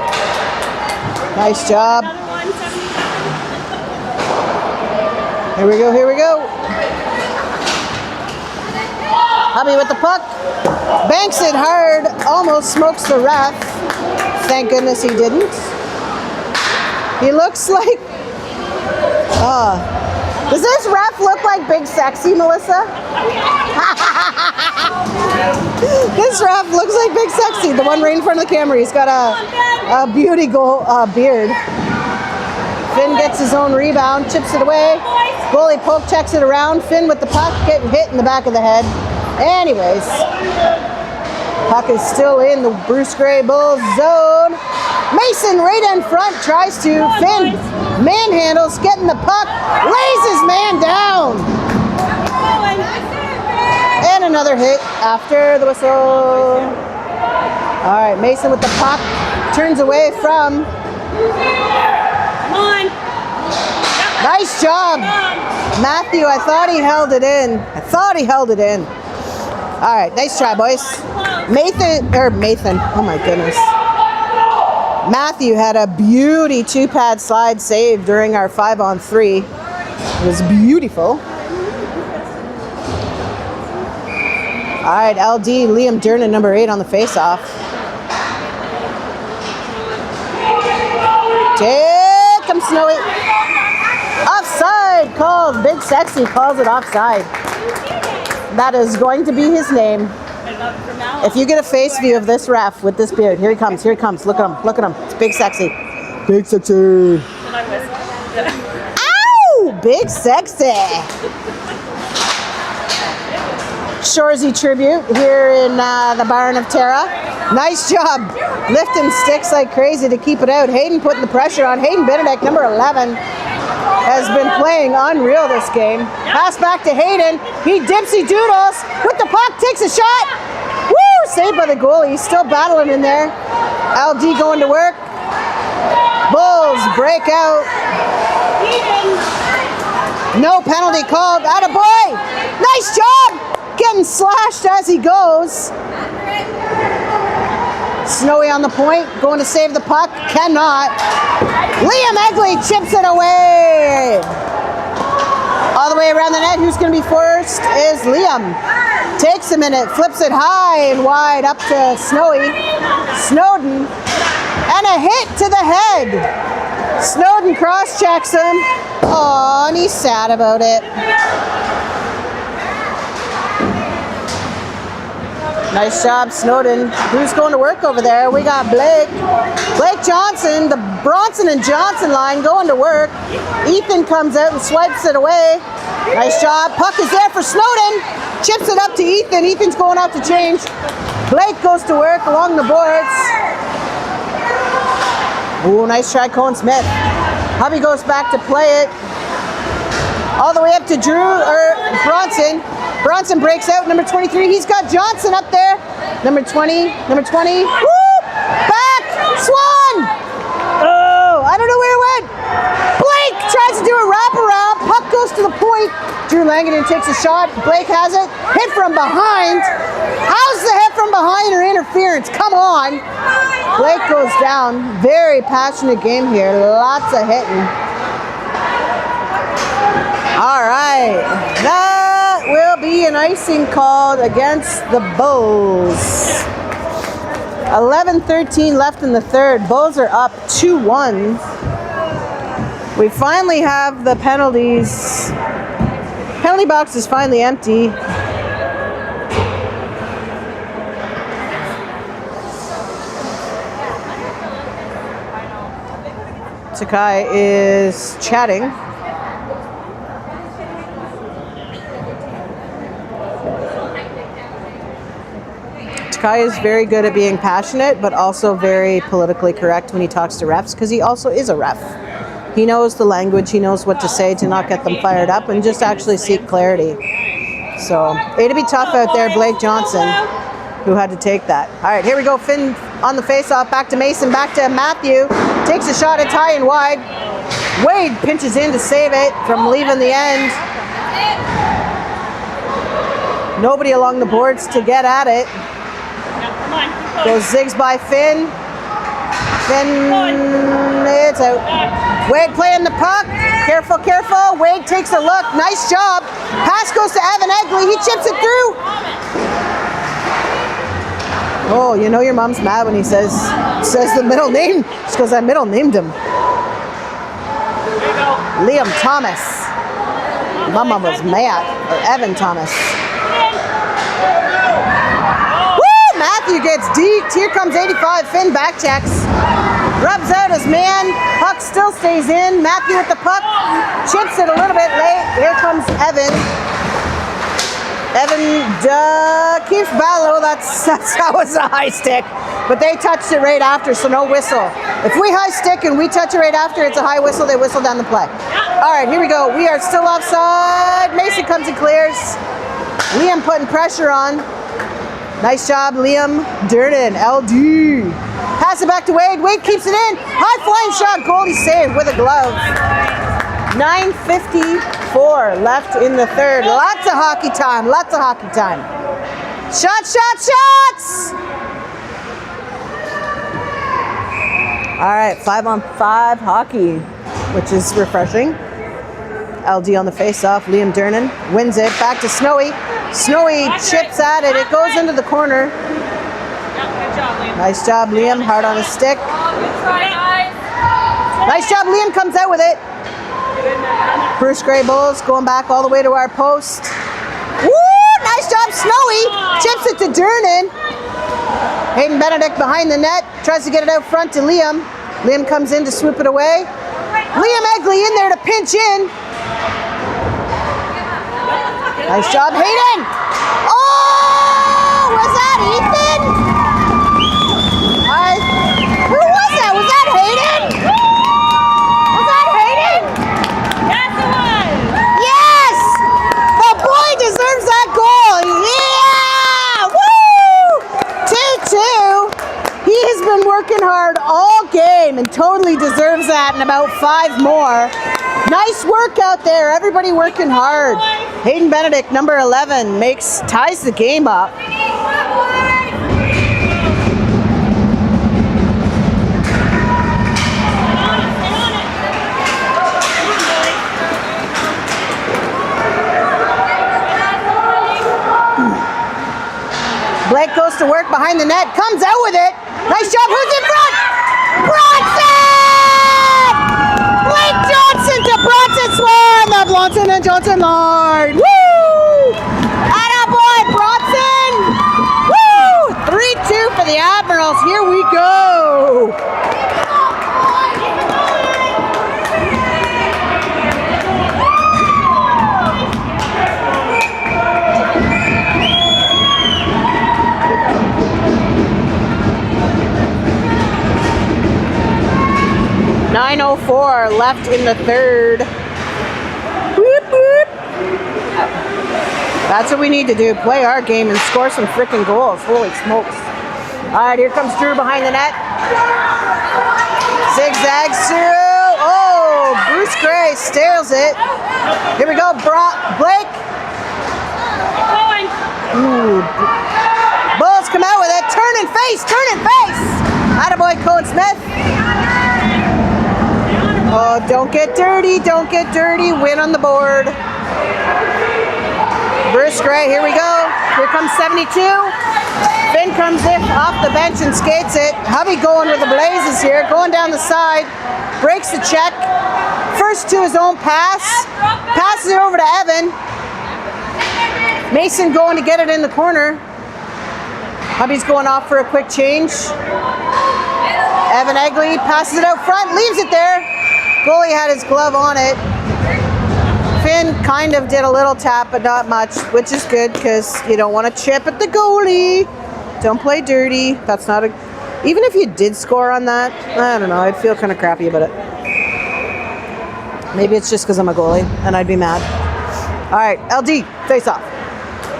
Nice job. Here we go, here we go. Hubby with the puck. Banks it hard, almost smokes the ref. Thank goodness he didn't. He looks like... does this ref look like Big Sexy, Melissa? This ref looks like Big Sexy, the one right in front of the camera. He's got a beauty beard. Finn gets his own rebound, chips it away. Goalie poke checks it around. Finn with the puck, getting hit in the back of the head. Anyways, puck is still in the Bruce Gray Bulls zone. Mason right in front tries to. Finn manhandles, getting the puck, lays his man down. And another hit after the whistle. All right, Mason with the puck, turns away from. Come on. Nice job, Matthew. I thought he held it in. All right, nice try, boys. Mathan. Oh my goodness. Matthew had a beauty 2-pad slide save during our 5-on-3. It was beautiful. All right, LD, Liam Durnan, number 8 on the faceoff. Here comes Snowy. Offside called. Big Sexy calls it offside. That is going to be his name. If you get a face view of this ref with this beard, here he comes. Look at him. It's Big Sexy. Big Sexy. Ow! Big Sexy. Shoresy tribute here in the Barn of Tara. Nice job lifting sticks like crazy to keep it out. Hayden putting the pressure on. Hayden Benedict, number 11, has been playing unreal this game. Pass back to Hayden. He dipsy doodles with the puck, takes a shot. Woo! Saved by the goalie. He's still battling in there. LD going to work. Bulls break out. No penalty called. Attaboy! Nice job! Getting slashed as he goes. Snowy on the point, going to save the puck, cannot. Liam Egley chips it away. All the way around the net, who's going to be first is Liam. Takes a minute, flips it high and wide up to Snowy. Snowden, and a hit to the head. Snowden cross-checks him. Oh, and he's sad about it. Nice job, Snowden. Who's going to work over there? We got Blake Johnson, the Bronson and Johnson line going to work. Ethan comes out and swipes it away. Nice job. Puck is there for Snowden. Chips it up to Ethan. Ethan's going out to change. Blake goes to work along the boards. Ooh, nice try, Cohen Smith. Hubby goes back to play it. All the way up to Bronson. Bronson breaks out, number 23. He's got Johnson up there. Number 20. Whoop! Back! Swan! Oh, I don't know where it went. Blake tries to do a wraparound. Puck goes to the point. Drew Langdon takes a shot. Blake has it. Hit from behind. How's the hit from behind or interference? Come on. Blake goes down. Very passionate game here. Lots of hitting. All right. That will be an icing called against the Bulls. 11:13 left in the third. Bulls are up 2-1. We finally have the penalties. Penalty box is finally empty. Sakai is chatting. Kai is very good at being passionate, but also very politically correct when he talks to refs, because he also is a ref. He knows the language. He knows what to say to not get them fired up and just actually seek clarity. So it'd be tough out there. Blake Johnson, who had to take that. All right, here we go. Finn on the face-off. Back to Mason. Back to Matthew. Takes a shot. It's high and wide. Wade pinches in to save it from leaving the end. Nobody along the boards to get at it. Goes zigs by Finn. Finn, it's out. Wade playing the puck. Careful, careful. Wade takes a look. Nice job. Pass goes to Evan Egley. He chips it through. Oh, you know your mom's mad when he says the middle name. Just because I middle named him. Liam Thomas. My mom was mad. Or Evan Thomas. Woo! Matthew gets deked. Here comes 85. Finn back checks. Rubs out his man. Puck still stays in. Matthew with the puck. Chips it a little bit late. Here comes Evan. Evan keeps battle. That was a high stick. But they touched it right after, so no whistle. If we high stick and we touch it right after, it's a high whistle. They whistle down the play. All right, here we go. We are still offside. Mason comes and clears. Liam putting pressure on. Nice job, Liam Durden, LD. Pass it back to Wade. Wade keeps it in. High flying shot. Goalie saved with a glove. 9:54 left in the third. Lots of hockey time. Lots of hockey time. Shots, shots, shots! All right, 5-on-5 hockey, which is refreshing. LD on the face-off. Liam Durnan wins it. Back to Snowy. Snowy chips at it. It goes into the corner. Nice job, Liam. Hard on his stick. Nice job, Liam comes out with it. Bruce Grey Bulls going back all the way to our post. Woo! Nice job, Snowy. Chips it to Durnan. Hayden Benedict behind the net. Tries to get it out front to Liam. Liam comes in to swoop it away. Liam Egley in there to pinch in. Nice job, Hayden. Oh! Was that Ethan? Who was that? Was that Hayden? Was that Hayden? Yes, it was. Yes! The boy deserves that goal. Yeah! Woo! 2-2. He has been working hard all game and totally deserves that and about 5 more. Nice work out there. Everybody working hard. Hayden Benedict, number 11, ties the game up. Blake goes to work behind the net, comes out with it. Nice job. Who's in front? Bronson! Blake Johnson to Bronson Swan. The Bronson and Johnson line. Woo! Attaboy, Bronson! Woo! 3-2 for the Admirals. Here we go. .904 left in the third. Whoop, whoop. That's what we need to do. Play our game and score some freaking goals. Holy smokes. All right, here comes Drew behind the net. Zigzags through. Oh, Bruce Gray steals it. Here we go, Blake. Ooh. Bulls come out with it. Turn and face, turn and face. Attaboy, Cohen Smith. Oh, don't get dirty, don't get dirty. Win on the board. Bruce Gray, here we go. Here comes 72. Finn comes in off the bench and skates it. Hubby going with the Blazes here, going down the side. Breaks the check. First to his own pass. Passes it over to Evan. Mason going to get it in the corner. Hubby's going off for a quick change. Evan Egley passes it out front, leaves it there. Goalie had his glove on it. Finn kind of did a little tap, but not much, which is good because you don't want to chip at the goalie. Don't play dirty. That's not a... Even if you did score on that, I don't know. I'd feel kind of crappy about it. Maybe it's just because I'm a goalie and I'd be mad. All right, LD, face off.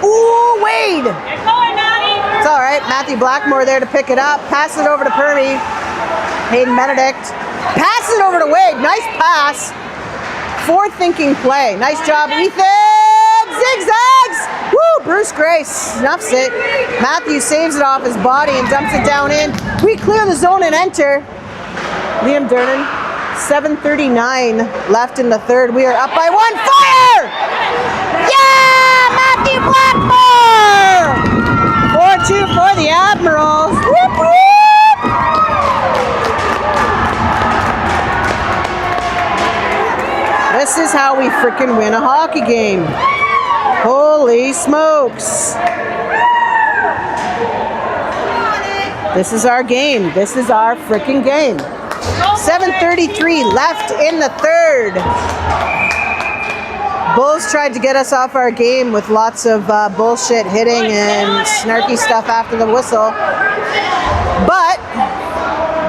Ooh, Wade! You're going, Maddie. It's all right. Matthew Blackmore there to pick it up. Pass it over to Permy. Hayden Benedict. Pass it over to Wade. Nice pass. Forward-thinking play. Nice job, Ethan. Zigzags. Woo! Bruce Gray snuffs it. Matthew saves it off his body and dumps it down in. We clear the zone and enter. Liam Dernan. 7:39 left in the third. We are up by 1. Fire! Yeah! Matthew Blackmore! 4-2 for the Admirals. Whoop, whoop! This is how we frickin' win a hockey game. Holy smokes. This is our game. This is our frickin' game. 7:33 left in the third. Bulls tried to get us off our game with lots of bullshit hitting and snarky stuff after the whistle. But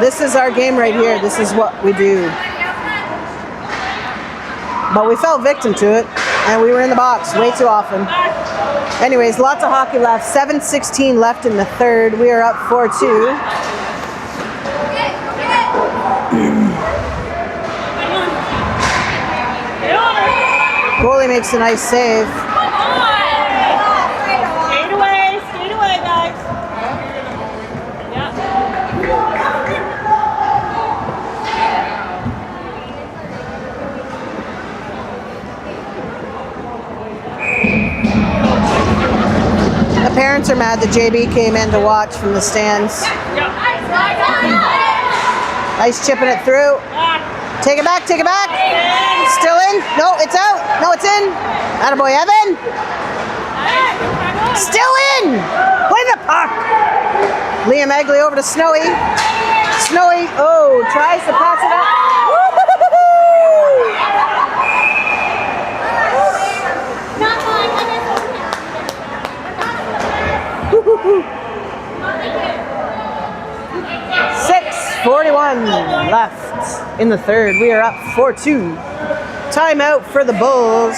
this is our game right here. This is what we do. But we fell victim to it, and we were in the box way too often. Anyways, lots of hockey left. 7:16 left in the third. We are up 4-2. Goalie makes a nice save. Skate away, guys. Yeah. The parents are mad that JB came in to watch from the stands. Nice chipping it through. Take it back, take it back. Still in? No, it's out. No, it's in. Attaboy, Evan. Still in. Play the puck. Liam Egley over to Snowy. Snowy, oh, tries to pass it up. Woo-hoo-hoo. 6:41 left in the third. We are up 4-2. Timeout for the Bulls.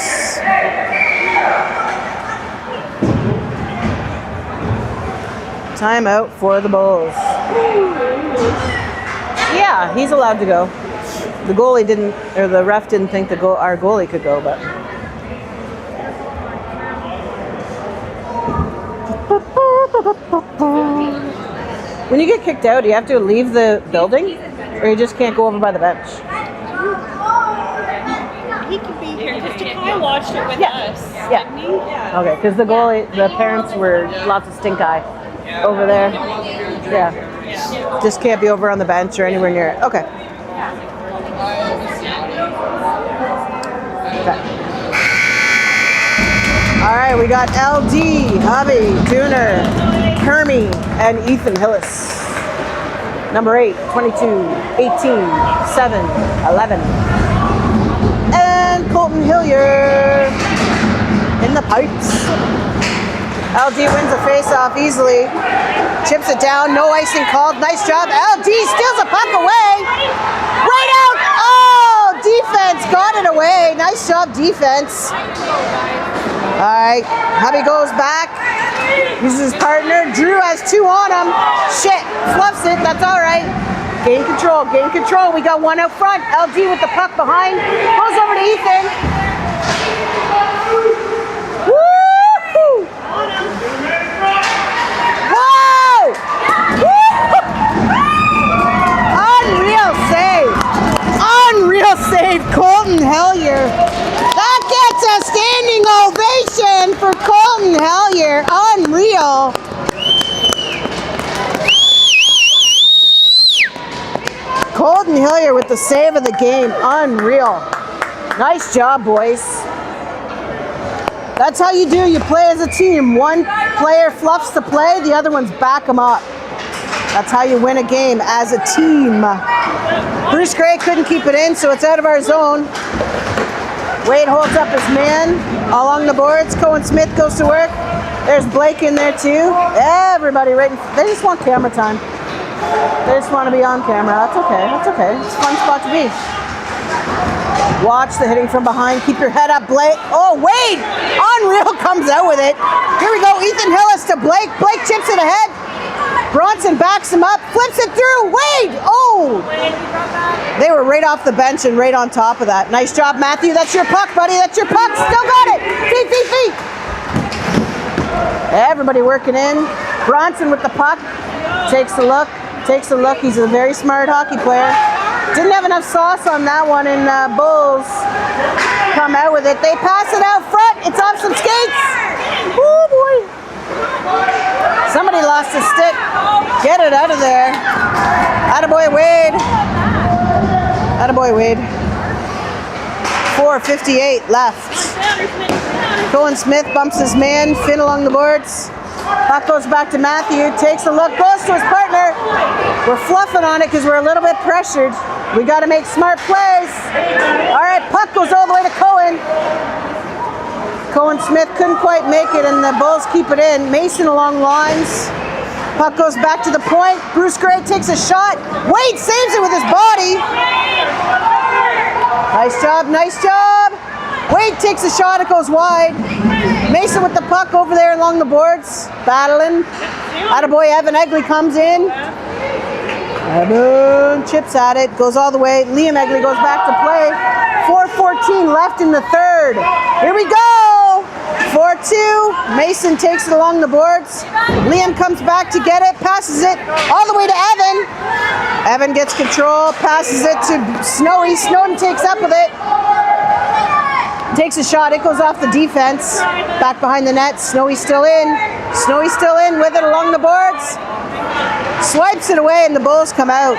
Timeout for the Bulls. Yeah, he's allowed to go. The goalie didn't, or the ref didn't think our goalie could go, but. When you get kicked out, do you have to leave the building, or you just can't go over by the bench? He could be here. Just Kai watched it with us. Yeah. Didn't he? Yeah. Okay, because the parents were lots of stink eye over there. Yeah. Just can't be over on the bench or anywhere near it. Okay. All right, we got LD, Hubby, Tuner, Kermie, and Ethan Hillis. Number 8, 22, 18, 7, 11. And Colton Hillier in the pipes. LD wins a face-off easily. Chips it down, no icing called. Nice job. LD steals a puck away. Right out. Oh, defense got it away. Nice job, defense. All right, Hubby goes back. Uses his partner. Drew has 2 on him. Shit, fluffs it. That's all right. Gain control, gain control. We got 1 out front. LD with the puck behind. Goes over to Ethan. Woo! Whoa! Woo! Unreal save. Unreal save, Colton Hillier. That gets a standing ovation for Colton Hillier. Unreal. Colton Hillier with the save of the game. Unreal. Nice job, boys. That's how you do. You play as a team. One player fluffs the play, the other ones back them up. That's how you win a game as a team. Bruce Gray couldn't keep it in, so it's out of our zone. Wade holds up his man along the boards. Cohen Smith goes to work. There's Blake in there too. Everybody right in, they just want camera time. They just want to be on camera. That's okay. That's okay. It's a fun spot to be. Watch the hitting from behind. Keep your head up, Blake. Oh, Wade! Unreal comes out with it. Here we go. Ethan Hillis to Blake. Blake chips it ahead. Bronson backs him up. Flips it through. Wade! Oh! They were right off the bench and right on top of that. Nice job, Matthew. That's your puck, buddy. That's your puck. Still got it. Feet, feet, feet. Everybody working in. Bronson with the puck. Takes a look. Takes a look. He's a very smart hockey player. Didn't have enough sauce on that one, and Bulls come out with it. They pass it out front. It's off some skates. Oh boy. Somebody lost a stick. Get it out of there. Attaboy Wade. Attaboy Wade. 4:58 left. Cohen Smith bumps his man. Finn along the boards. Puck goes back to Matthew. Takes a look. Goes to his partner. We're fluffing on it because we're a little bit pressured. We got to make smart plays. All right, puck goes all the way to Cohen. Cohen Smith couldn't quite make it, and the Bulls keep it in. Mason along lines. Puck goes back to the point. Bruce Gray takes a shot. Wade saves it with his body. Nice job, nice job. Wade takes a shot, it goes wide. Mason with the puck over there along the boards, battling. Attaboy Evan Egley comes in. Evan chips at it, goes all the way. Liam Egley goes back to play. 4:14 left in the third. Here we go. 4-2. Mason takes it along the boards. Liam comes back to get it, passes it all the way to Evan. Evan gets control, passes it to Snowy. Snowden takes up with it. Takes a shot, it goes off the defense. Back behind the net, Snowy's still in. Snowy's still in with it along the boards. Swipes it away and the Bulls come out.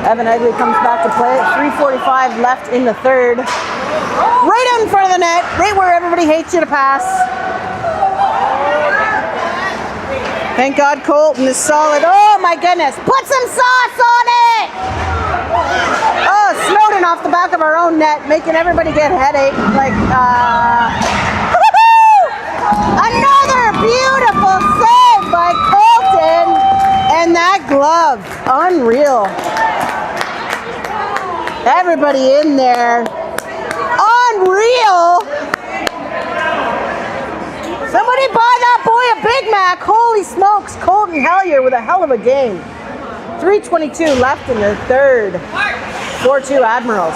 Evan Egley comes back to play. 3:45 left in the third. Right out in front of the net, right where everybody hates you to pass. Thank God Colton is solid. Oh my goodness, put some sauce on it! Oh, Snowden off the back of our own net, making everybody get a headache. Like, woo-hoo! Another beautiful save by Colton, and that glove, unreal. Everybody in there, unreal. Somebody buy that boy a Big Mac. Holy smokes, Colton Hellier with a hell of a game. 3:22 left in the third. 4-2 Admirals.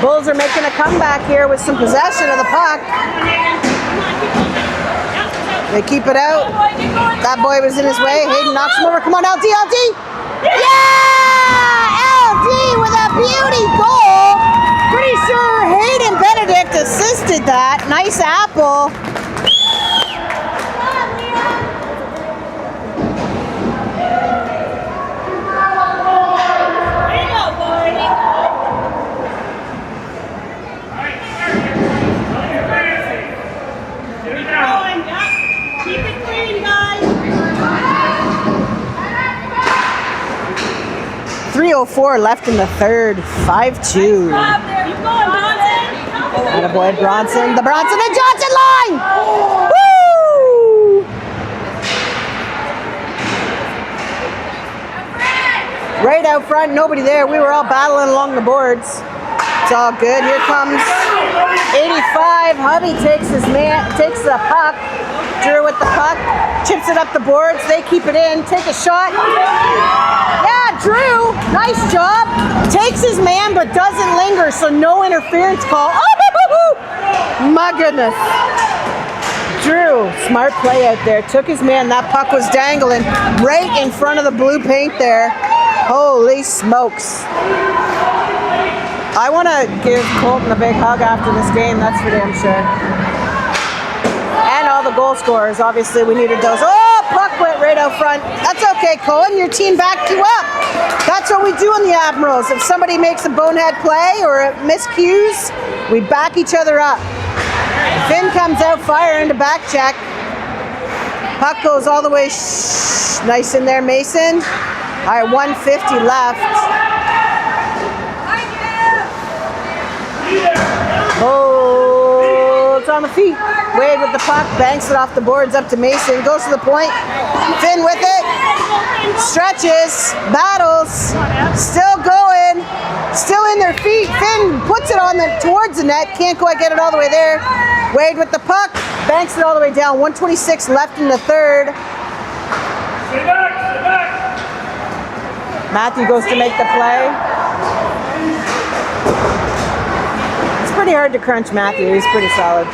Bulls are making a comeback here with some possession of the puck. They keep it out. That boy was in his way. Hayden knocks him over. Come on, LD, LD. Yeah! LD with a beauty goal. Pretty sure Hayden Benedict assisted that. Nice apple. Keep it clean, guys. 3:04 left in the third. 5-2. Keep going, Bronson. Attaboy Bronson. The Bronson and Johnson line! Woo! Right out front, nobody there. We were all battling along the boards. It's all good. Here comes 85. Hubby takes the puck. Drew with the puck. Chips it up the boards. They keep it in. Take a shot. Yeah, Drew. Nice job. Takes his man but doesn't linger, so no interference call. Oh, my goodness. Drew, smart play out there. Took his man. That puck was dangling right in front of the blue paint there. Holy smokes. I want to give Colton a big hug after this game, that's for damn sure. And all the goal scorers, obviously we needed those. Oh, puck went right out front. That's okay, Cohen, your team backed you up. That's what we do in the Admirals. If somebody makes a bonehead play or a miscues, we back each other up. Finn comes out firing to back check. Puck goes all the way, nice in there, Mason. All right, 1:50 left. Oh, it's on the feet. Wade with the puck, banks it off the boards up to Mason, goes to the point. Finn with it, stretches, battles, still going. Still in their feet. Finn puts it on towards the net. Can't quite get it all the way there. Wade with the puck. Banks it all the way down. 1:26 left in the third. Stay back, stay back. Matthew goes to make the play. It's pretty hard to crunch Matthew. He's pretty solid.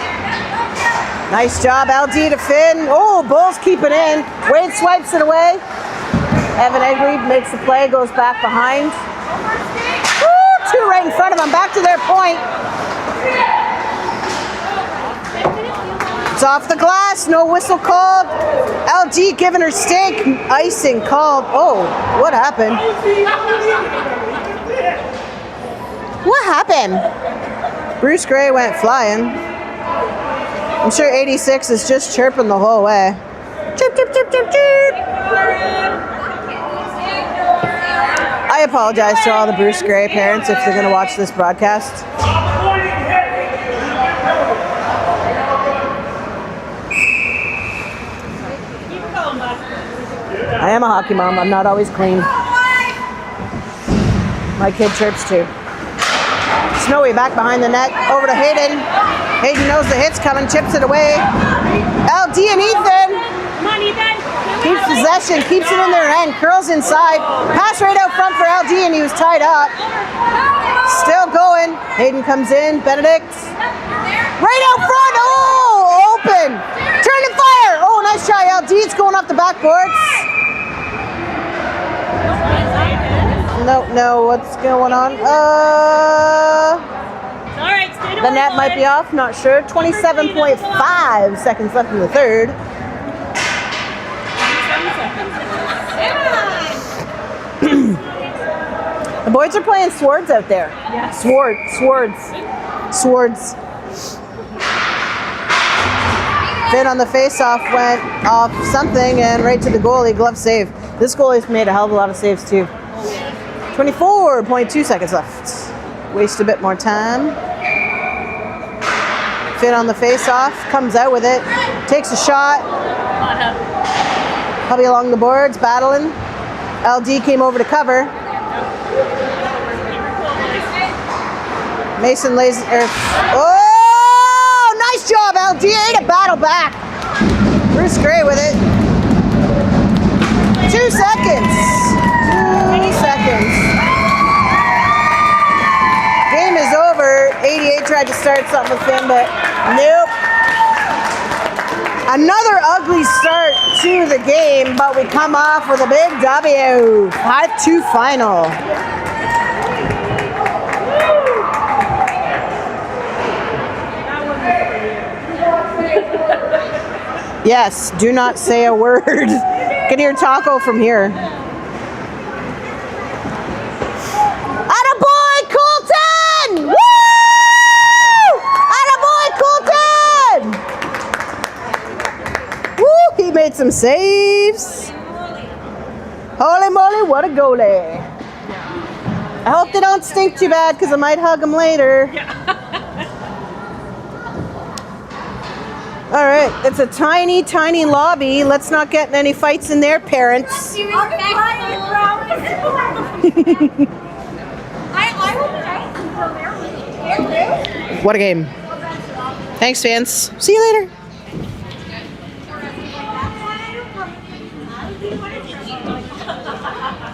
Nice job, LD to Finn. Oh, Bulls keep it in. Wade swipes it away. Evan Egley makes the play, goes back behind. Woo, two right in front of them. Back to their point. It's off the glass. No whistle called. LG giving her stake. Icing called. Oh, what happened? What happened? Bruce Gray went flying. I'm sure 86 is just chirping the whole way. Chirp, chirp, chirp, chirp, chirp. I apologize to all the Bruce Gray parents if they're going to watch this broadcast. I am a hockey mom. I'm not always clean. My kid chirps too. Snowy back behind the net. Over to Hayden. Hayden knows the hit's coming. Chips it away. LD and Ethan. Come on, Ethan. Keeps possession. Keeps it in their end. Curls inside. Pass right out front for LD and he was tied up. Still going. Hayden comes in. Benedict. Right out front. Oh, open. Turn and fire. Oh, nice try, LD. It's going off the backboards. No, what's going on? All right, stay to The net might be off, not sure. 27.5 seconds left in the third. The boys are playing swords out there. Yeah. Swords. Finn on the face-off went off something and right to the goalie. Glove save. This goalie's made a hell of a lot of saves too. 24.2 seconds left. Waste a bit more time. Finn on the face-off, comes out with it, takes a shot. Probably along the boards, battling. LD came over to cover. Mason lays oh, nice job, LD. To battle back. Bruce Gray with it. 2 seconds. 2 seconds. Game is over. 88 tried to start something with him, but nope. Another ugly start to the game, but we come off with a big W. 5-2 final. Yes, do not say a word. Can hear Taco from here. Attaboy, Colton! Woo! Attaboy, Colton! Woo! He made some saves. Holy moly, what a goalie. I hope they don't stink too bad because I might hug them later. All right, it's a tiny, tiny lobby. Let's not get in any fights in there, parents. What a game. Thanks, fans. See you later.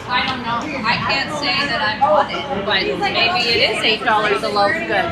I don't know. I can't say that I bought it, but maybe it is $8 a loaf good.